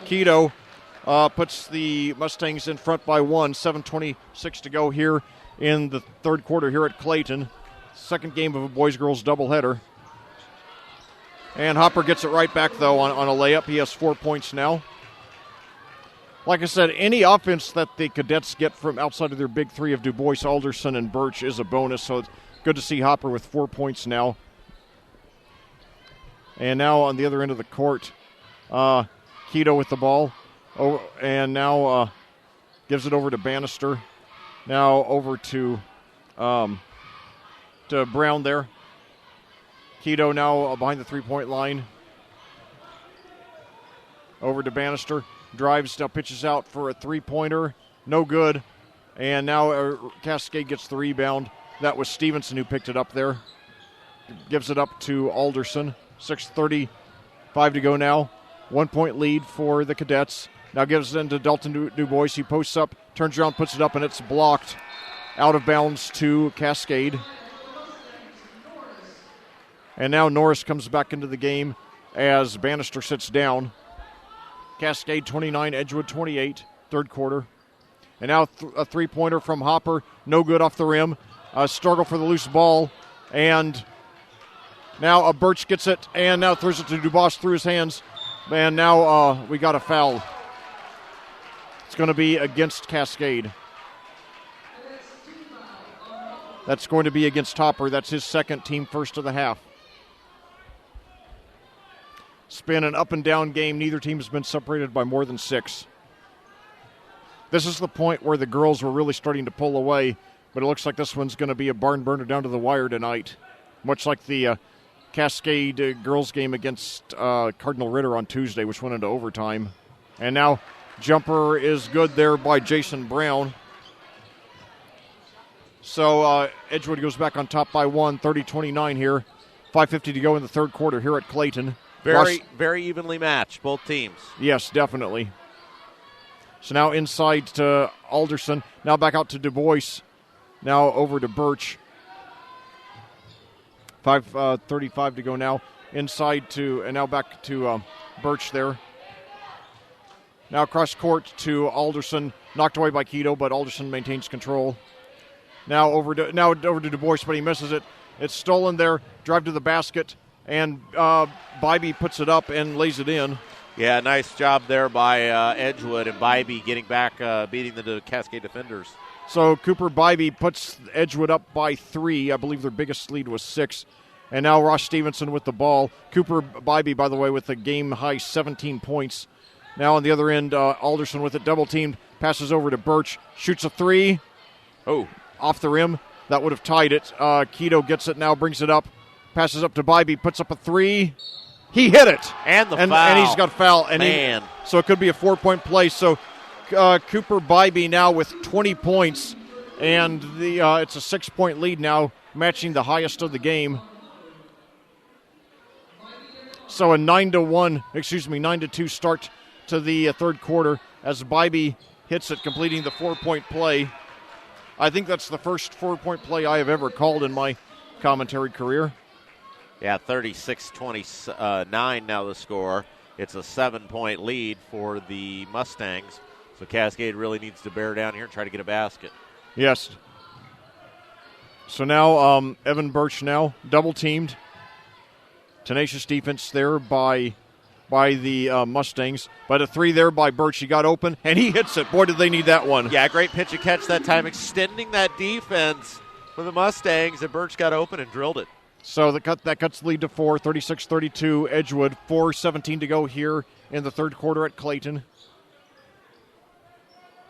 Keto puts the Mustangs in front by 1, 7:26 to go here in the third quarter here at Clayton. Second game of a boys-girls doubleheader. And Hopper gets it right back, though, on a layup. He has 4 points now. Like I said, any offense that the Cadets get from outside of their big three of Du Bois, Alderson, and Birch is a bonus, so it's good to see Hopper with 4 points now. And now on the other end of the court, Keto with the ball. Oh, and now gives it over to Bannister. Now over to Brown there. Keto now behind the three-point line. Over to Bannister. Drives, now pitches out for a three-pointer. No good. And now Cascade gets the rebound. That was Stevenson who picked it up there. Gives it up to Alderson. 6:35 to go now. 1 point lead for the Cadets. Now gives it into Dalton Du Bois. He posts up, turns around, puts it up, and it's blocked. Out of bounds to Cascade. And now Norris comes back into the game as Bannister sits down. Cascade 29, Edgewood 28, third quarter. And now a three-pointer from Hopper. No good off the rim. A struggle for the loose ball. And now Birch gets it and now throws it to Dubois through his hands. And now we got a foul. It's going to be against Cascade. That's going to be against Hopper. That's his second, team first of the half. It's been an up and down game. Neither team has been separated by more than 6. This is the point where the girls were really starting to pull away, but it looks like this one's going to be a barn burner down to the wire tonight, much like the Cascade girls game against Cardinal Ritter on Tuesday, which went into overtime. And now jumper is good there by Jason Brown. So Edgewood goes back on top by 1, 30-29 here. 5:50 to go in the third quarter here at Clayton. Very evenly matched, both teams. Yes, definitely. So now inside to Alderson. Now back out to Du Bois. Now over to Birch. 5:35 to go now. Inside to, and now back to Birch there. Now across court to Alderson. Knocked away by Keto, but Alderson maintains control. Now over to Du Bois, but he misses it. It's stolen there. Drive to the basket, and Bybee puts it up and lays it in. Yeah, nice job there by Edgewood, and Bybee getting back, beating the Cascade defenders. So Cooper Bybee puts Edgewood up by 3. I believe their biggest lead was 6. And now Ross Stevenson with the ball. Cooper Bybee, by the way, with a game-high 17 points. Now on the other end, Alderson with it double-teamed. Passes over to Birch. Shoots a 3. Oh. Off the rim. That would have tied it. Keto gets it now, brings it up. Passes up to Bybee, puts up a 3. He hit it. And the foul. And he's got foul. And Man. So it could be a 4-point play. So Cooper Bybee now with 20 points. And it's a 6-point lead now, matching the highest of the game. So a 9-2 start to the third quarter as Bybee hits it, completing the 4-point play. I think that's the first 4-point play I have ever called in my commentary career. Yeah, 36-29 now the score. It's a 7-point lead for the Mustangs. So Cascade really needs to bear down here and try to get a basket. Yes. So now Evan Birch now double-teamed. Tenacious defense there by the Mustangs. But a 3 there by Birch. He got open, and he hits it. Boy, did they need that one. Yeah, great pitch and catch that time, extending that defense for the Mustangs, and Birch got open and drilled it. So that cuts the lead to 4, 36-32, Edgewood. 4:17 to go here in the third quarter at Clayton.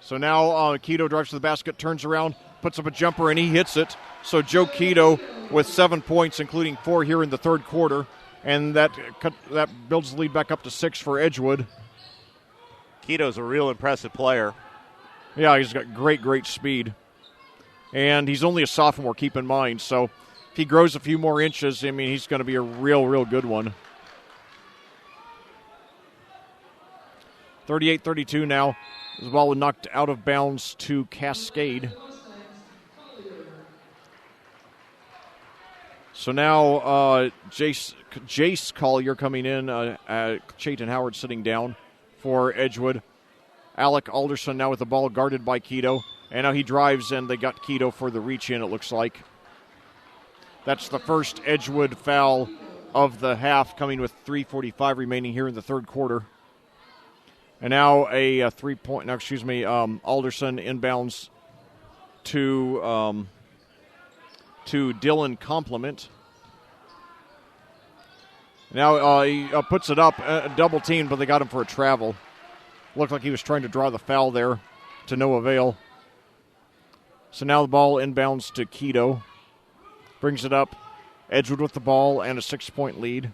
So now Keto drives to the basket, turns around, puts up a jumper, and he hits it. So Joe Keto with 7 points, including 4 here in the third quarter. And that builds the lead back up to 6 for Edgewood. Keto's a real impressive player. Yeah, he's got great speed. And he's only a sophomore, keep in mind. So if he grows a few more inches, I mean, he's going to be a real good one. 38-32 now. The ball knocked out of bounds to Cascade. So now Jace Collier coming in, Chayton Howard sitting down for Edgewood. Alec Alderson now with the ball guarded by Keto. And now he drives, and they got Keto for the reach-in, it looks like. That's the first Edgewood foul of the half, coming with 3:45 remaining here in the third quarter. And now a 3-point, Alderson inbounds to Dylan Compliment. Now he puts it up, double teamed, but they got him for a travel. Looked like he was trying to draw the foul there to no avail. So now the ball inbounds to Keto. Brings it up. Edgewood with the ball and a 6-point lead.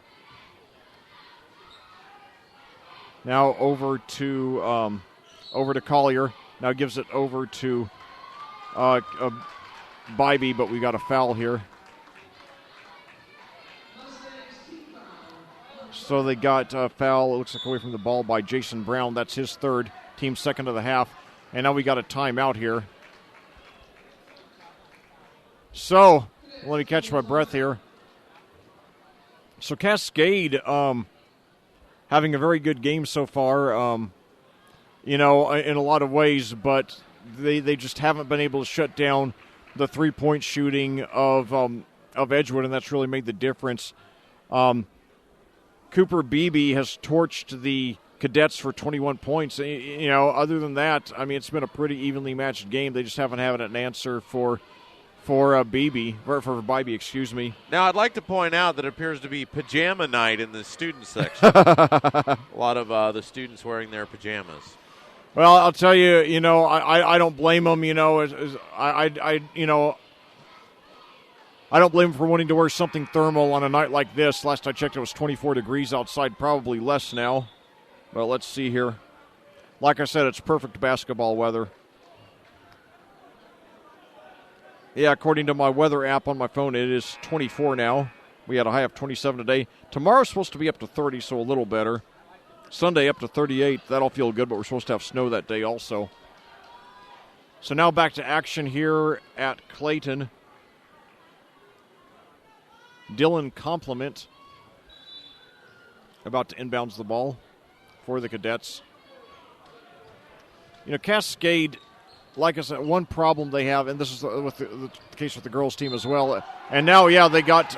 Now over to Collier. Now gives it over to Bybee, but we got a foul here. So they got a foul, it looks like, away from the ball by Jason Brown. That's his third, team second of the half. And now we got a timeout here. So, let me catch my breath here. So Cascade having a very good game so far, in a lot of ways, but they just haven't been able to shut down the three-point shooting of Edgewood, and that's really made the difference. Cooper Beebe has torched the Cadets for 21 points. Other than that, it's been a pretty evenly matched game. They just haven't had an answer for Bybee, excuse me. Now, I'd like to point out that it appears to be pajama night in the student section. A lot of the students wearing their pajamas. Well, I'll tell you, I don't blame them. I don't blame them for wanting to wear something thermal on a night like this. Last I checked, it was 24 degrees outside, probably less now. But let's see here. Like I said, it's perfect basketball weather. Yeah, according to my weather app on my phone, it is 24 now. We had a high of 27 today. Tomorrow's supposed to be up to 30, so a little better. Sunday up to 38. That'll feel good, but we're supposed to have snow that day also. So now back to action here at Clayton. Dylan Compliment about to inbounds the ball for the Cadets. Cascade, like I said, one problem they have, and this is the case with the girls' team as well. And now, they got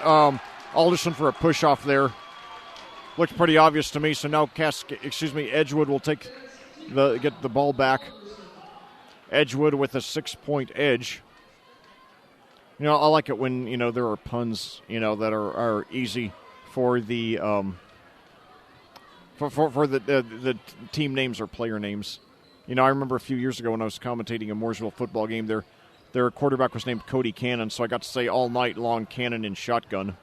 Alderson for a push-off there. Looked pretty obvious to me. So now Edgewood will get the ball back. Edgewood with a 6-point edge. I like it when there are puns that are easy for the for the team names or player names. I remember a few years ago when I was commentating a Mooresville football game, their quarterback was named Cody Cannon, so I got to say all night long Cannon in shotgun.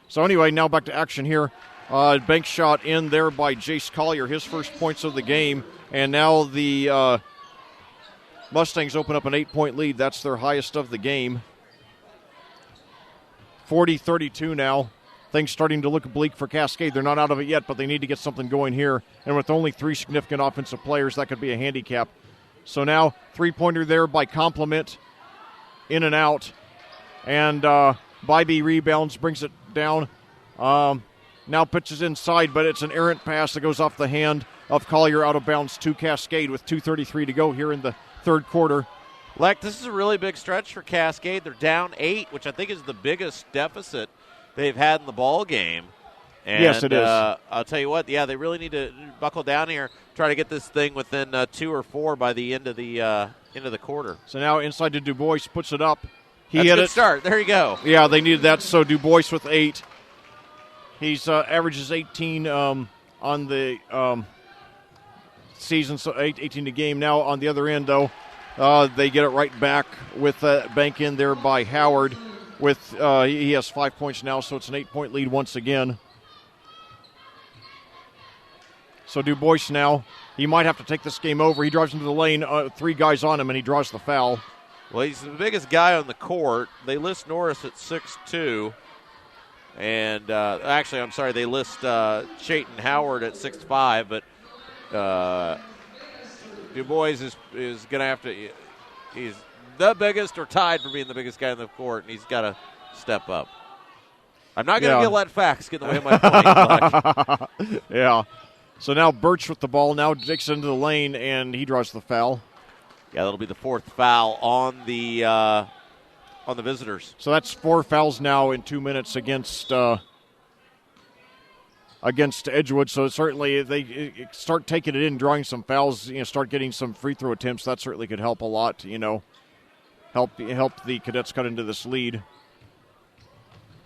So anyway, now back to action here. Bank shot in there by Jace Collier, his first points of the game, and now the Mustangs open up an 8-point lead. That's their highest of the game. 40-32 now. Things starting to look bleak for Cascade. They're not out of it yet, but they need to get something going here. And with only 3 significant offensive players, that could be a handicap. So now, three-pointer there by Compliment. In and out. And Bybee rebounds, brings it down. Now pitches inside, but it's an errant pass that goes off the hand of Collier out of bounds to Cascade with 2:33 to go here in the third quarter. Leck, this is a really big stretch for Cascade. They're down 8, which I think is the biggest deficit they've had in the ball game. And, yes, it is. I'll tell you what, they really need to buckle down here, try to get this thing within 2 or 4 by the end of the quarter. So now inside to Du Bois, puts it up. That's a good start. There you go. Yeah, they needed that. So Du Bois with 8. He's averages 18 on the season, so 18 a game. Now on the other end, though, they get it right back with bank in there by Howard. He has 5 points now, so it's an 8-point lead once again. So Du Bois now, he might have to take this game over. He drives into the lane, 3 guys on him, and he draws the foul. Well, he's the biggest guy on the court. They list Norris at 6'2". And they list Chayton Howard at 6'5", but Du Bois is going to have to – he's the biggest or tied for being the biggest guy on the court, and he's got to step up. I'm not going to let facts get in the way of my point. Yeah. So now Birch with the ball, now digs into the lane, and he draws the foul. Yeah, that'll be the 4th foul on the visitors. So that's 4 fouls now in 2 minutes against Edgewood. So certainly if they start taking it in, drawing some fouls, start getting some free throw attempts, that certainly could help a lot, help the Cadets cut into this lead.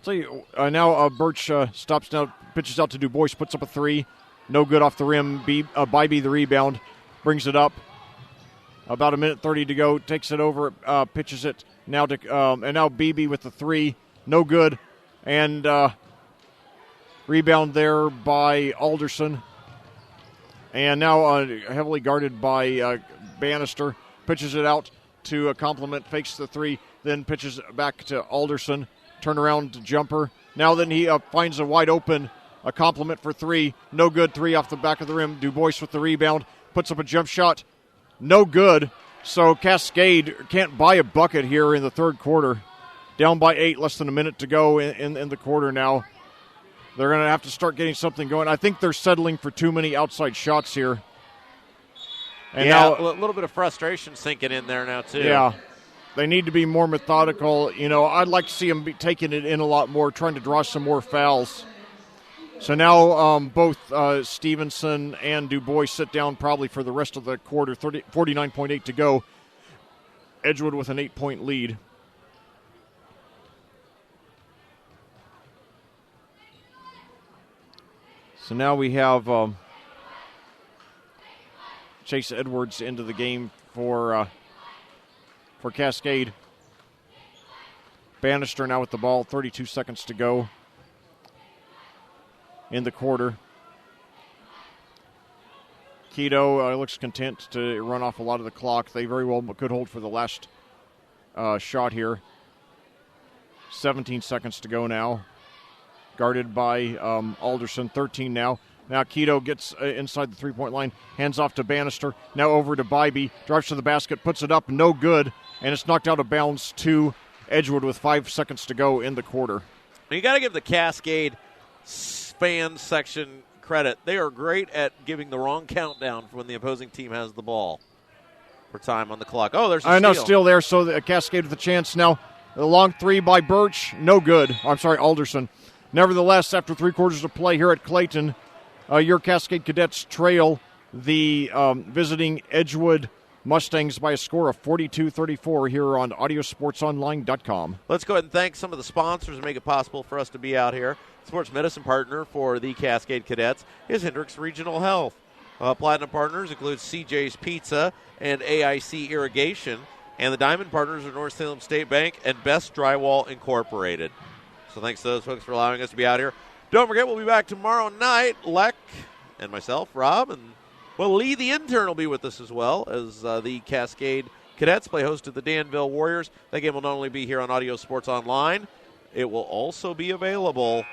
So now Birch stops down, pitches out to Du Bois, puts up a 3. No good off the rim. Bybee the rebound, brings it up. About 1:30 to go, takes it over, pitches it now to and now Bybee with the 3, no good, and rebound there by Alderson, and now heavily guarded by Bannister, pitches it out to a Compliment, fakes the 3, then pitches back to Alderson, turnaround jumper. Now then he finds a wide open A compliment for three. No good. Three off the back of the rim. Du Bois with the rebound. Puts up a jump shot. No good. So Cascade can't buy a bucket here in the third quarter. Down by 8, less than a minute to go in the quarter now. They're going to have to start getting something going. I think they're settling for too many outside shots here. And now, a little bit of frustration sinking in there now, too. Yeah. They need to be more methodical. I'd like to see them be taking it in a lot more, trying to draw some more fouls. So now both Stevenson and Du Bois sit down probably for the rest of the quarter, 49.8 to go. Edgewood with an 8-point lead. So now we have Chase Edwards into the game for Cascade. Bannister now with the ball, 32 seconds to go in the quarter. Keto looks content to run off a lot of the clock. They very well could hold for the last shot here. 17 seconds to go now. Guarded by Alderson, 13 now. Now Keto gets inside the three-point line, hands off to Bannister. Now over to Bybee, drives to the basket, puts it up, no good, and it's knocked out of bounds to Edgewood with 5 seconds to go in the quarter. You got to give the Cascade fan section credit. They are great at giving the wrong countdown for when the opposing team has the ball for time on the clock. Oh, there's a steal. I know, still there, so the Cascade with a chance now. The long three by Birch, no good. I'm sorry, Alderson. Nevertheless, after 3 quarters of play here at Clayton, your Cascade Cadets trail the visiting Edgewood Mustangs by a score of 42-34 here on audiosportsonline.com. Let's go ahead and thank some of the sponsors that make it possible for us to be out here. Sports medicine partner for the Cascade Cadets is Hendricks Regional Health. Platinum partners include CJ's Pizza and AIC Irrigation. And the diamond partners are North Salem State Bank and Best Drywall Incorporated. So thanks to those folks for allowing us to be out here. Don't forget, we'll be back tomorrow night. Leck and myself, Rob, and Lee the intern will be with us as well as the Cascade Cadets play host to the Danville Warriors. That game will not only be here on Audio Sports Online, it will also be available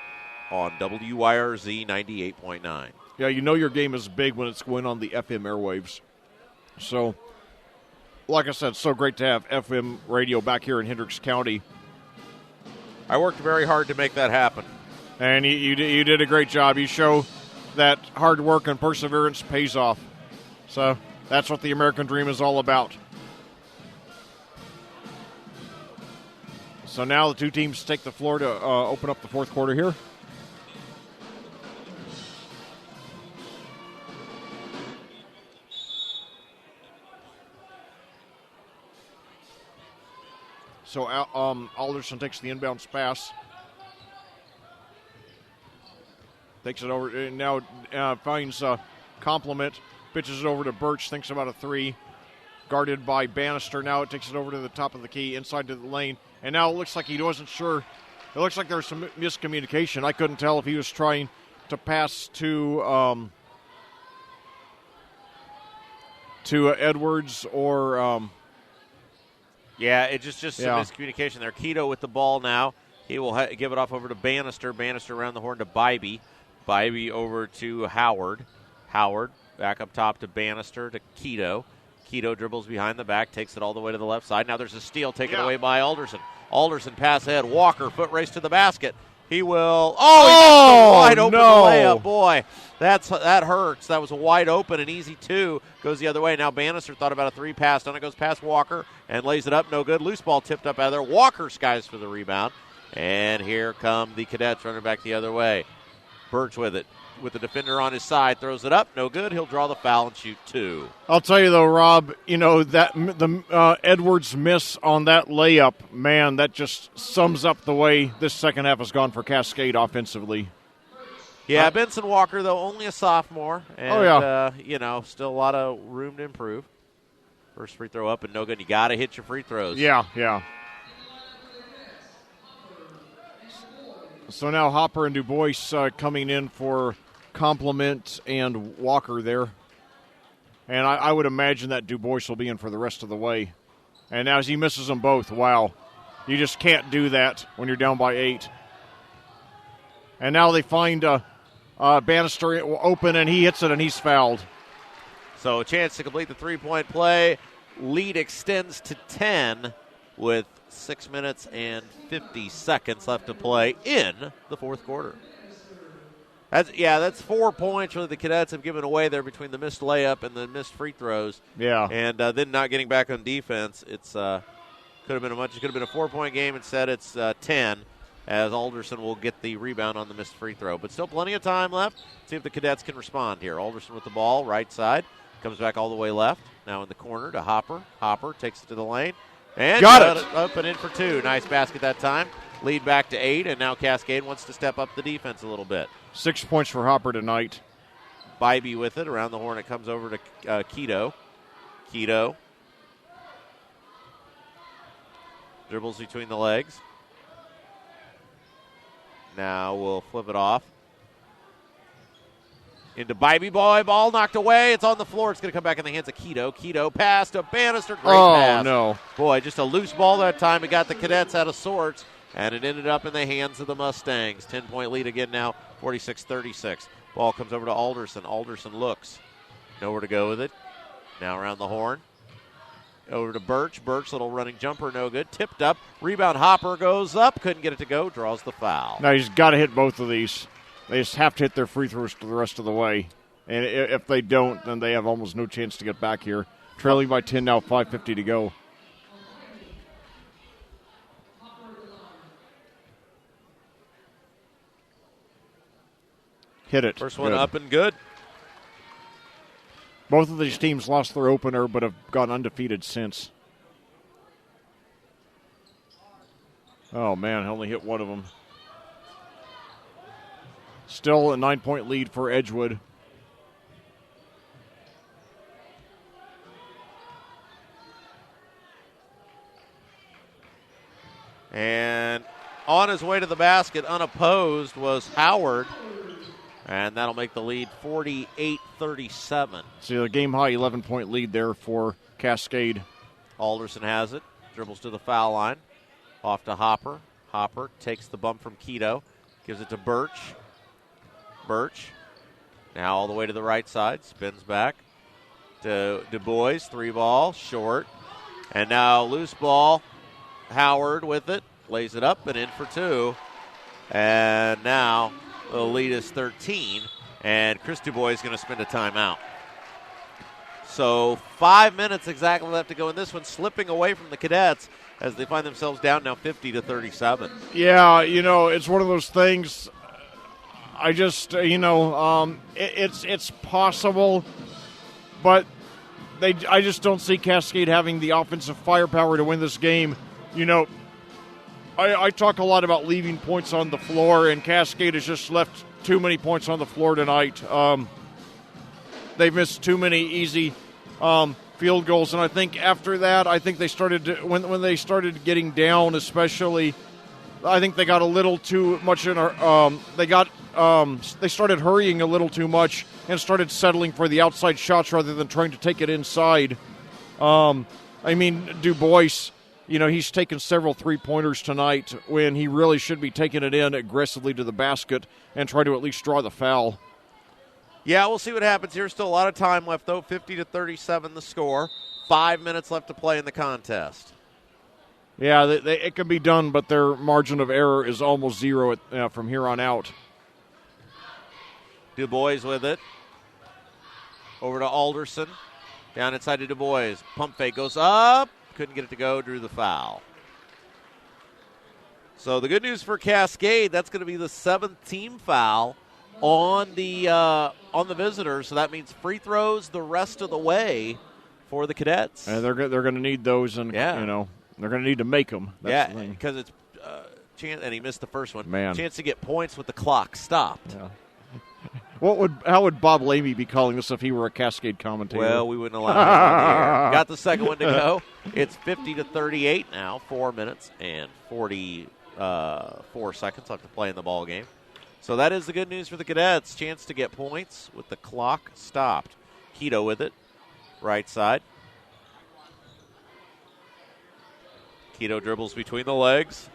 on WYRZ 98.9. Yeah, your game is big when it's going on the FM airwaves. So, like I said, it's so great to have FM radio back here in Hendricks County. I worked very hard to make that happen. And you did a great job. You show that hard work and perseverance pays off. So that's what the American dream is all about. So now the two teams take the floor to open up the fourth quarter here. So Alderson takes the inbounds pass. Takes it over. Now finds Compliment. Pitches it over to Birch. Thinks about a three. Guarded by Bannister. Now it takes it over to the top of the key, inside to the lane. And now it looks like he wasn't sure. It looks like there was some miscommunication. I couldn't tell if he was trying to pass to Edwards or... Yeah, it's just some miscommunication there. Keto with the ball now. He will give it off over to Bannister. Bannister around the horn to Bybee. Bybee over to Howard. Howard back up top to Bannister to Keto. Keto dribbles behind the back, takes it all the way to the left side. Now there's a steal taken away by Alderson. Alderson pass ahead. Walker, foot race to the basket. He will. Oh, wide open layup. Boy, that hurts. That was a wide open and easy two. Goes the other way. Now Bannister thought about a three pass. Then it goes past Walker and lays it up. No good. Loose ball tipped up out of there. Walker skies for the rebound. And here come the Cadets running back the other way. Birch with it. With the defender on his side, throws it up. No good. He'll draw the foul and shoot two. I'll tell you, though, Rob, that the Edwards miss on that layup, man, that just sums up the way this second half has gone for Cascade offensively. Yeah, Benson Walker, though, only a sophomore. And, still a lot of room to improve. First free throw up and no good. You got to hit your free throws. Yeah. So now Hopper and Du Bois coming in for Compliment and Walker there. And I would imagine that Du Bois will be in for the rest of the way. And now as he misses them both, wow. You just can't do that when you're down by 8. And now they find Bannister open, and he hits it, and he's fouled. So a chance to complete the three-point play. Lead extends to 10 with 6 minutes and 50 seconds left to play in the fourth quarter. That's 4 points really the Cadets have given away there between the missed layup and the missed free throws. Yeah. And then not getting back on defense. It's could have been a 4-point game. Instead, it's 10, as Alderson will get the rebound on the missed free throw. But still plenty of time left. See if the Cadets can respond here. Alderson with the ball, right side. Comes back all the way left. Now in the corner to Hopper. Hopper takes it to the lane. And got it. Up and in for two. Nice basket that time. Lead back to 8, and now Cascade wants to step up the defense a little bit. 6 points for Hopper tonight. Bybee with it. Around the horn it comes over to Keto. Keto. Dribbles between the legs. Now we'll flip it off. Into Bybee. Ball knocked away. It's on the floor. It's going to come back in the hands of Keto. Keto pass to Bannister. Great pass. Oh, no. Boy, just a loose ball that time. It got the Cadets out of sorts, and it ended up in the hands of the Mustangs. 10-point lead again now, 46-36. Ball comes over to Alderson. Alderson looks. Nowhere to go with it. Now around the horn. Over to Birch. Birch, little running jumper, no good. Tipped up. Rebound. Hopper goes up. Couldn't get it to go. Draws the foul. Now he's got to hit both of these. They just have to hit their free throws the rest of the way. And if they don't, then they have almost no chance to get back here. Trailing by 10 now, 5:50 to go. Hit it. First one up and good. Both of these teams lost their opener but have gone undefeated since. Oh, man, only hit one of them. Still a 9-point lead for Edgewood. And on his way to the basket, unopposed, was Howard. And that'll make the lead 48-37. See, a game-high 11-point lead there for Cascade. Alderson has it. Dribbles to the foul line. Off to Hopper. Hopper takes the bump from Keto. Gives it to Birch. Birch. Now all the way to the right side. Spins back to Du Bois. 3-ball. Short. And now loose ball. Howard with it. Lays it up and in for two. And now the lead is 13. And Chris Du Bois is going to spend a timeout. So 5 minutes exactly left to go in this one. Slipping away from the Cadets as they find themselves down now 50-37. Yeah, it's one of those things. I just, it's possible, but I just don't see Cascade having the offensive firepower to win this game. I talk a lot about leaving points on the floor, and Cascade has just left too many points on the floor tonight. They've missed too many easy field goals, and I think after that, they started when they started getting down, especially. I think they got a little too much in our. They started hurrying a little too much and started settling for the outside shots rather than trying to take it inside. Du Bois, he's taken several three-pointers tonight when he really should be taking it in aggressively to the basket and try to at least draw the foul. Yeah, we'll see what happens here. Still a lot of time left, though. 50-37 the score. 5 minutes left to play in the contest. Yeah, it can be done, but their margin of error is almost zero from here on out. Du Bois with it. Over to Alderson. Down inside to Du Bois. Pump fake goes up. Couldn't get it to go. Drew the foul. So the good news for Cascade, that's going to be the 7th team foul on the visitors. So that means free throws the rest of the way for the Cadets. And they're going to need those, and they're going to need to make them. That's because it's chance, and he missed the first one. Man, chance to get points with the clock stopped. Yeah. How would Bob Lamy be calling this if he were a Cascade commentator? Well, we wouldn't allow him on the air. Got the second one to go. It's 50-38 now. 4 minutes and 44 seconds left to play in the ball game. So that is the good news for the Cadets. Chance to get points with the clock stopped. Keto with it. Right side. Keto dribbles between the legs.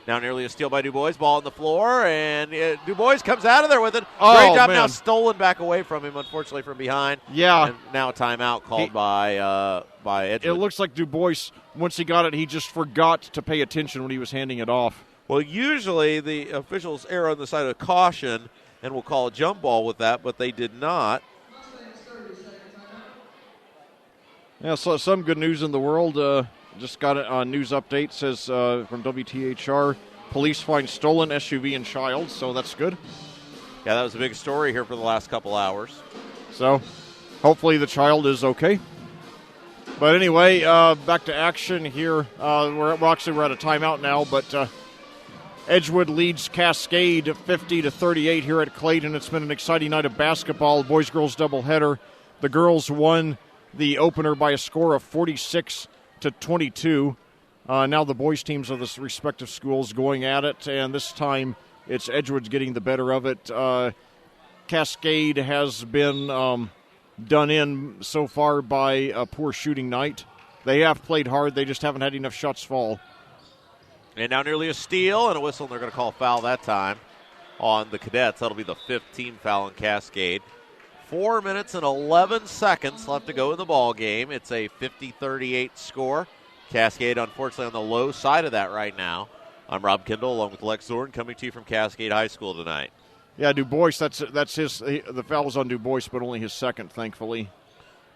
Now nearly a steal by DuBois. Ball on the floor, and DuBois comes out of there with it. Oh, Great job man. now stolen back away from him, unfortunately, from behind. Yeah. And now a timeout called by Edgewood. It looks like DuBois, once he got it, he just forgot to pay attention when he was handing it off. Well, usually the officials err on the side of caution and will call a jump ball with that, but they did not. Yeah, so some good news in the world. Just got a news update, says from WTHR, police find stolen SUV and child, so that's good. Yeah, that was a big story here for the last couple hours. So hopefully the child is okay. But anyway, back to action here. We're out of timeout now, but Edgewood leads Cascade 50-38 here at Clayton. It's been an exciting night of basketball, boys-girls doubleheader. The girls won the opener by a score of 46-22. Now the boys' teams of the respective schools going at it, and this time it's Edgewood's getting the better of it. Cascade has been done in so far by a poor shooting night. They have played hard. They just haven't had enough shots fall. And now nearly a steal and a whistle, and they're going to call a foul that time on the Cadets. That'll be the 5th team foul on Cascade. 4 minutes and 11 seconds left to go in the ball game. It's a 50-38 score. Cascade, unfortunately, on the low side of that right now. I'm Rob Kendall, along with Lex Zorn, coming to you from Cascade High School tonight. Yeah, DuBois, that's his. The foul was on DuBois, but only his second, thankfully.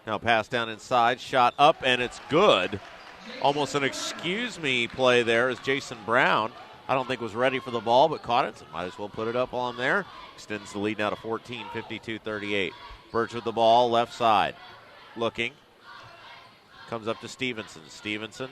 Now pass down inside, shot up, and it's good. Almost an excuse-me play there as Jason Brown, I don't think was ready for the ball, but caught it, so might as well put it up while I'm there. Extends the lead now to 14, 52-38. Birch with the ball, left side. Looking. Comes up to Stevenson.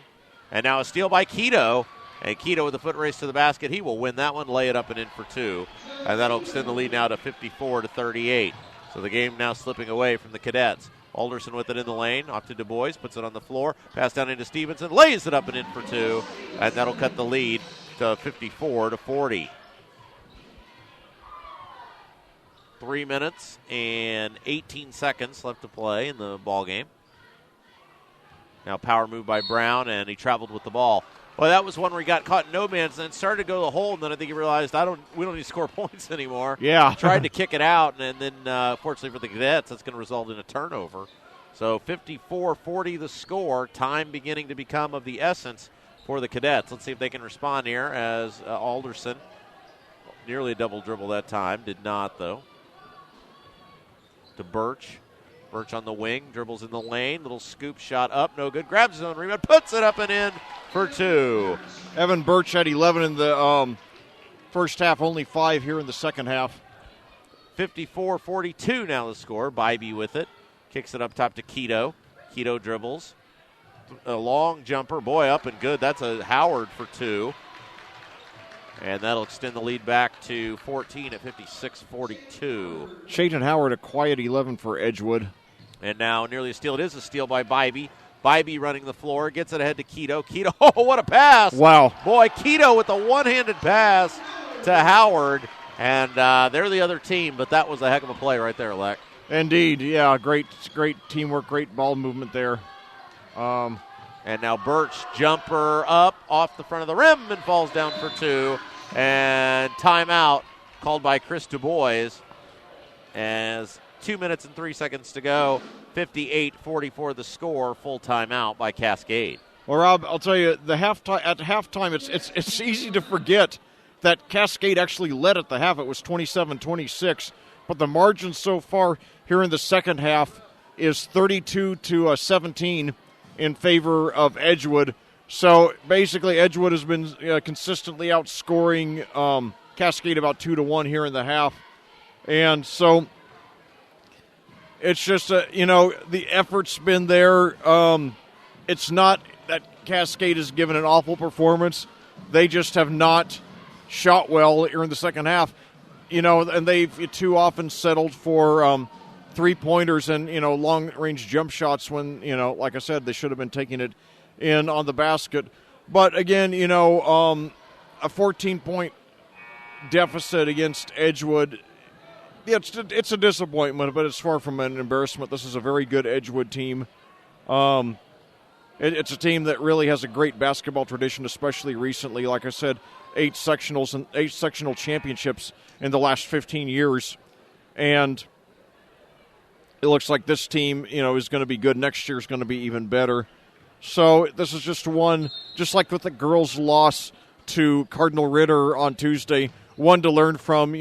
And now a steal by Keto. And Keto with a foot race to the basket. He will win that one, lay it up and in for two. And that'll extend the lead now to 54-38. So the game now slipping away from the Cadets. Alderson with it in the lane, off to DuBois, puts it on the floor, pass down into Stevenson, lays it up and in for two, and that'll cut the lead to 54-40. 3 minutes and 18 seconds left to play in the ball game. Now power move by Brown, and he traveled with the ball. Well, that was one where he got caught in no man's and then started to go to the hole, and then I think he realized we don't need to score points anymore. Yeah. Tried to kick it out, and then fortunately for the Cadets, that's going to result in a turnover. So 54-40 the score, time beginning to become of the essence for the Cadets. Let's see if they can respond here as Alderson, nearly a double dribble that time, did not though. To Birch. Birch on the wing, dribbles in the lane, little scoop shot up, no good, grabs his own rebound, puts it up and in for two. Evan Birch had 11 in the first half, only 5 here in the second half. 54-42 now the score. Bybee with it, kicks it up top to Keto. Keto dribbles, a long jumper, boy, up and good. That's a Howard for two. And that'll extend the lead back to 14 at 56-42. Chayton Howard, a quiet 11 for Edgewood. And now nearly a steal. It is a steal by Bybee. Bybee running the floor, gets it ahead to Keto. Keto, oh, what a pass. Wow. Boy, Keto with a one-handed pass to Howard. And they're the other team, but that was a heck of a play right there, Leck. Indeed, yeah, great teamwork, great ball movement there. And now Birch, jumper up off the front of the rim and falls down for two. And timeout called by Chris DuBois as 2 minutes and 3 seconds to go. 58-44 the score, full timeout by Cascade. Well, Rob, I'll tell you, at halftime, it's easy to forget that Cascade actually led at the half. It was 27-26, but the margin so far here in the second half is 32-17 in favor of Edgewood. So basically, Edgewood has been consistently outscoring Cascade about 2-1 here in the half, and so it's just the effort's been there. It's not that Cascade has given an awful performance; they just have not shot well here in the second half. And they've too often settled for 3-pointers and long-range jump shots when like I said, they should have been taking it in on the basket. But again, a 14-point deficit against Edgewood, it's a disappointment, but it's far from an embarrassment. This is a very good Edgewood team. it's a team that really has a great basketball tradition, especially recently. Like I said, 8 sectionals and 8 sectional championships in the last 15 years. And it looks like this team, is going to be good. Next year is going to be even better. So this is just one, just like with the girls' loss to Cardinal Ritter on Tuesday, one to learn from,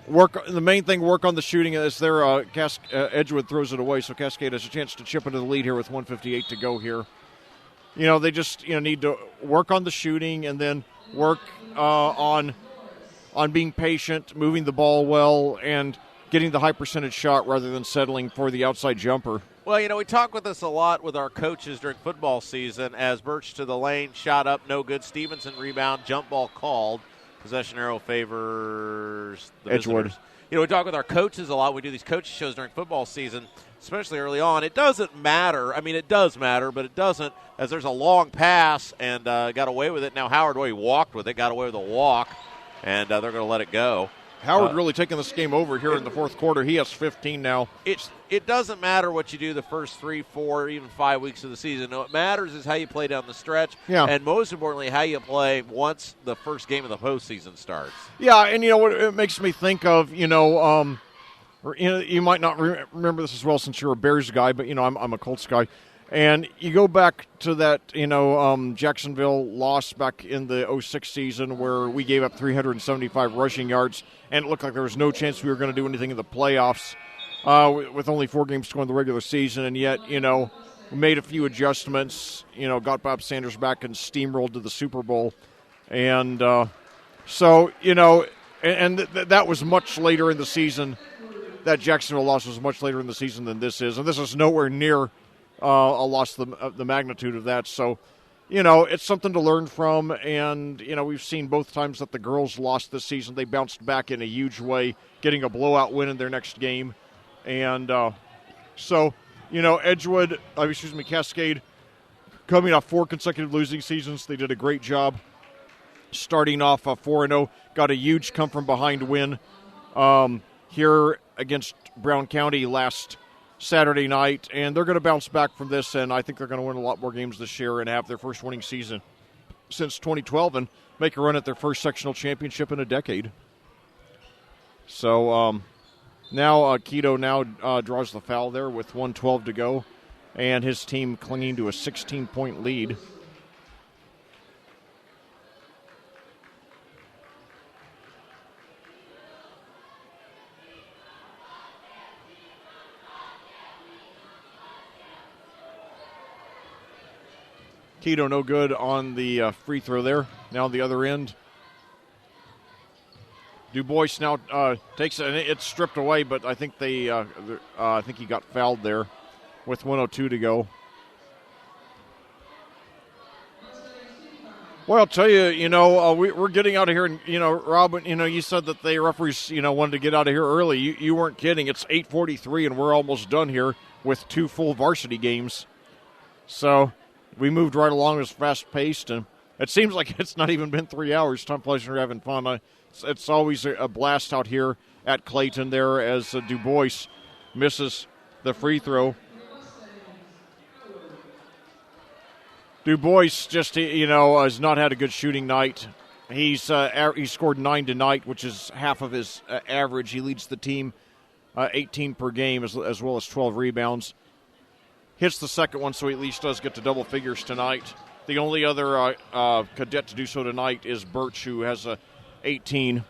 work on the shooting as their Edgewood throws it away, so Cascade has a chance to chip into the lead here with 1:58 to go here. They just need to work on the shooting and then work on being patient, moving the ball well, and getting the high percentage shot rather than settling for the outside jumper. Well, we talk with this a lot with our coaches during football season. As Birch to the lane, shot up, no good. Stevenson rebound, jump ball called. Possession arrow favors the Edgewood. visitors. We talk with our coaches a lot. We do these coaching shows during football season, especially early on. It doesn't matter. I mean, it does matter, but it doesn't, as there's a long pass and got away with it. Now Howard, he walked with it, got away with a walk, and they're going to let it go. Howard really taking this game over here in the fourth quarter. He has 15 now. It doesn't matter what you do the first 3, 4, even 5 weeks of the season. What matters is how you play down the stretch, and most importantly, how you play once the first game of the postseason starts. Yeah, and what it makes me think of, you might not remember this as well since you're a Bears guy, but I'm a Colts guy. And you go back to that, Jacksonville loss back in the 06 season where we gave up 375 rushing yards, and it looked like there was no chance we were going to do anything in the playoffs with only 4 games to go in the regular season. And yet, we made a few adjustments, got Bob Sanders back and steamrolled to the Super Bowl. And that was much later in the season. That Jacksonville loss was much later in the season than this is. And this is nowhere near a loss of the magnitude of that. So, it's something to learn from. And, we've seen both times that the girls lost this season. They bounced back in a huge way, getting a blowout win in their next game. And Cascade, coming off 4 consecutive losing seasons, they did a great job starting off 4-0. Got a huge come-from-behind win here against Brown County last Saturday night, and they're going to bounce back from this, and I think they're going to win a lot more games this year and have their first winning season since 2012 and make a run at their first sectional championship in a decade. So now Keto draws the foul there with 1:12 to go, and his team clinging to a 16-point lead. Keto no good on the free throw there. Now on the other end. Du Bois now takes it, and it's stripped away, but I think he got fouled there with 1:02 to go. Well, I'll tell you, we're getting out of here, and, Rob, you said that the referees, wanted to get out of here early. You weren't kidding. It's 8:43, and we're almost done here with 2 full varsity games. So we moved right along. It was fast-paced, and it seems like it's not even been 3 hours. Time flies when you're having fun. It's always a blast out here at Clayton there as Du Bois misses the free throw. Du Bois just, has not had a good shooting night. He scored 9 tonight, which is half of his average. He leads the team 18 per game as well as 12 rebounds. Hits the second one, so he at least does get to double figures tonight. The only other cadet to do so tonight is Birch, who has a 18-7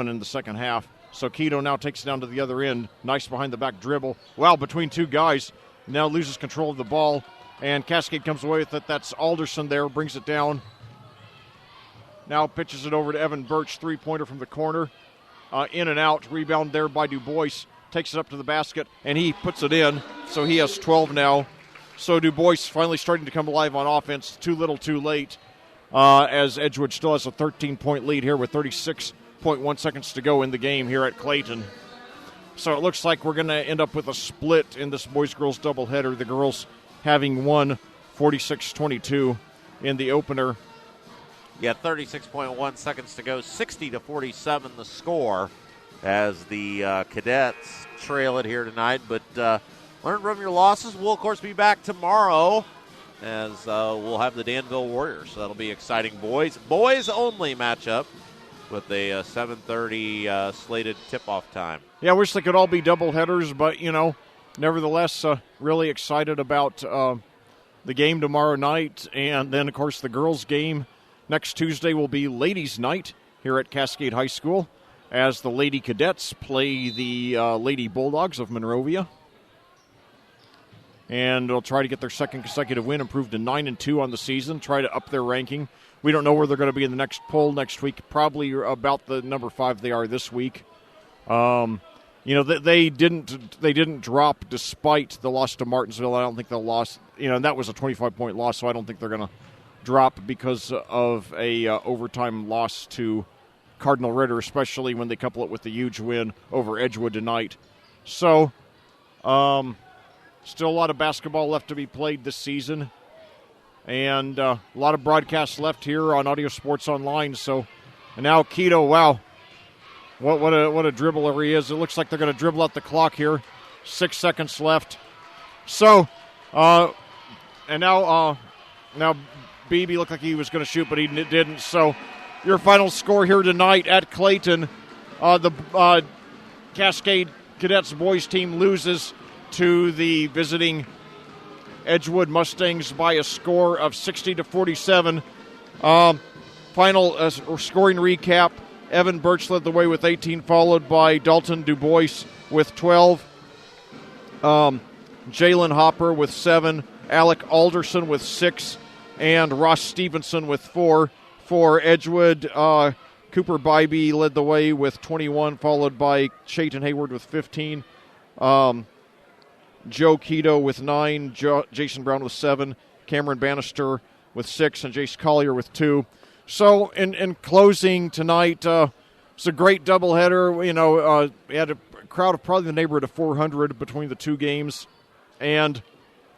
in the second half. So Keto now takes it down to the other end. Nice behind-the-back dribble. Wow, between 2 guys. Now loses control of the ball. And Cascade comes away with it. That's Alderson there, brings it down. Now pitches it over to Evan Birch, 3-pointer from the corner. In and out, rebound there by Du Bois. Takes it up to the basket, and he puts it in. So he has 12 now. So Du Bois finally starting to come alive on offense. Too little, too late. As Edgewood still has a 13-point lead here with 36.1 seconds to go in the game here at Clayton. So it looks like we're going to end up with a split in this boys-girls doubleheader. The girls having won 46-22 in the opener. Yeah, 36.1 seconds to go, 60-47 the score as the cadets trail it here tonight. But learn from your losses. We'll, of course, be back tomorrow as we'll have the Danville Warriors. So that'll be exciting. Boys only matchup with a 7:30 slated tip-off time. Yeah, I wish they could all be doubleheaders, but, nevertheless, really excited about the game tomorrow night. And then, of course, the girls' game next Tuesday will be ladies' night here at Cascade High School as the Lady Cadets play the Lady Bulldogs of Monrovia. And they'll try to get their second consecutive win, improve to 9-2 on the season, try to up their ranking. We don't know where they're going to be in the next poll next week, probably about the number 5 they are this week. They didn't drop despite the loss to Martinsville. I don't think they'll lost, and that was a 25-point loss, so I don't think they're going to drop because of a overtime loss to Cardinal Ritter, especially when they couple it with the huge win over Edgewood tonight. So, still a lot of basketball left to be played this season, and a lot of broadcasts left here on Audio Sports Online. So, and now Keto, wow, what a dribbler he is! It looks like they're going to dribble out the clock here. 6 seconds left. So, and now BB looked like he was going to shoot, but he didn't. So, your final score here tonight at Clayton, the Cascade Cadets boys team loses to the visiting Edgewood Mustangs by a score of 60-47. Final scoring recap: Evan Birch led the way with 18, followed by Dalton Dubois with 12, Jalen Hopper with 7, Alec Alderson with 6, and Ross Stevenson with 4. For Edgewood, Cooper Bybee led the way with 21, followed by Chayton Hayward with 15, Joe Keto with 9, Jason Brown with 7, Cameron Bannister with 6, and Jace Collier with 2. So, in closing tonight, it's a great doubleheader. We had a crowd of probably in the neighborhood of 400 between the two games, and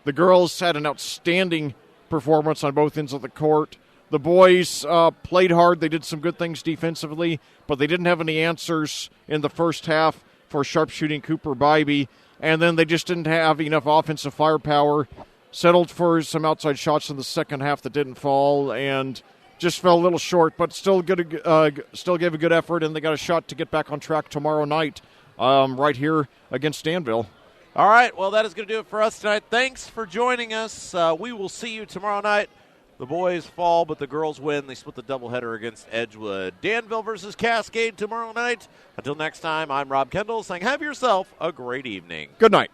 the girls had an outstanding performance on both ends of the court. The boys played hard. They did some good things defensively, but they didn't have any answers in the first half for sharpshooting Cooper Bybee, and then they just didn't have enough offensive firepower. Settled for some outside shots in the second half that didn't fall, and just fell a little short, but still gave a good effort, and they got a shot to get back on track tomorrow night right here against Danville. All right, well, that is going to do it for us tonight. Thanks for joining us. We will see you tomorrow night. The boys fall, but the girls win. They split the doubleheader against Edgewood. Danville versus Cascade tomorrow night. Until next time, I'm Rob Kendall saying have yourself a great evening. Good night.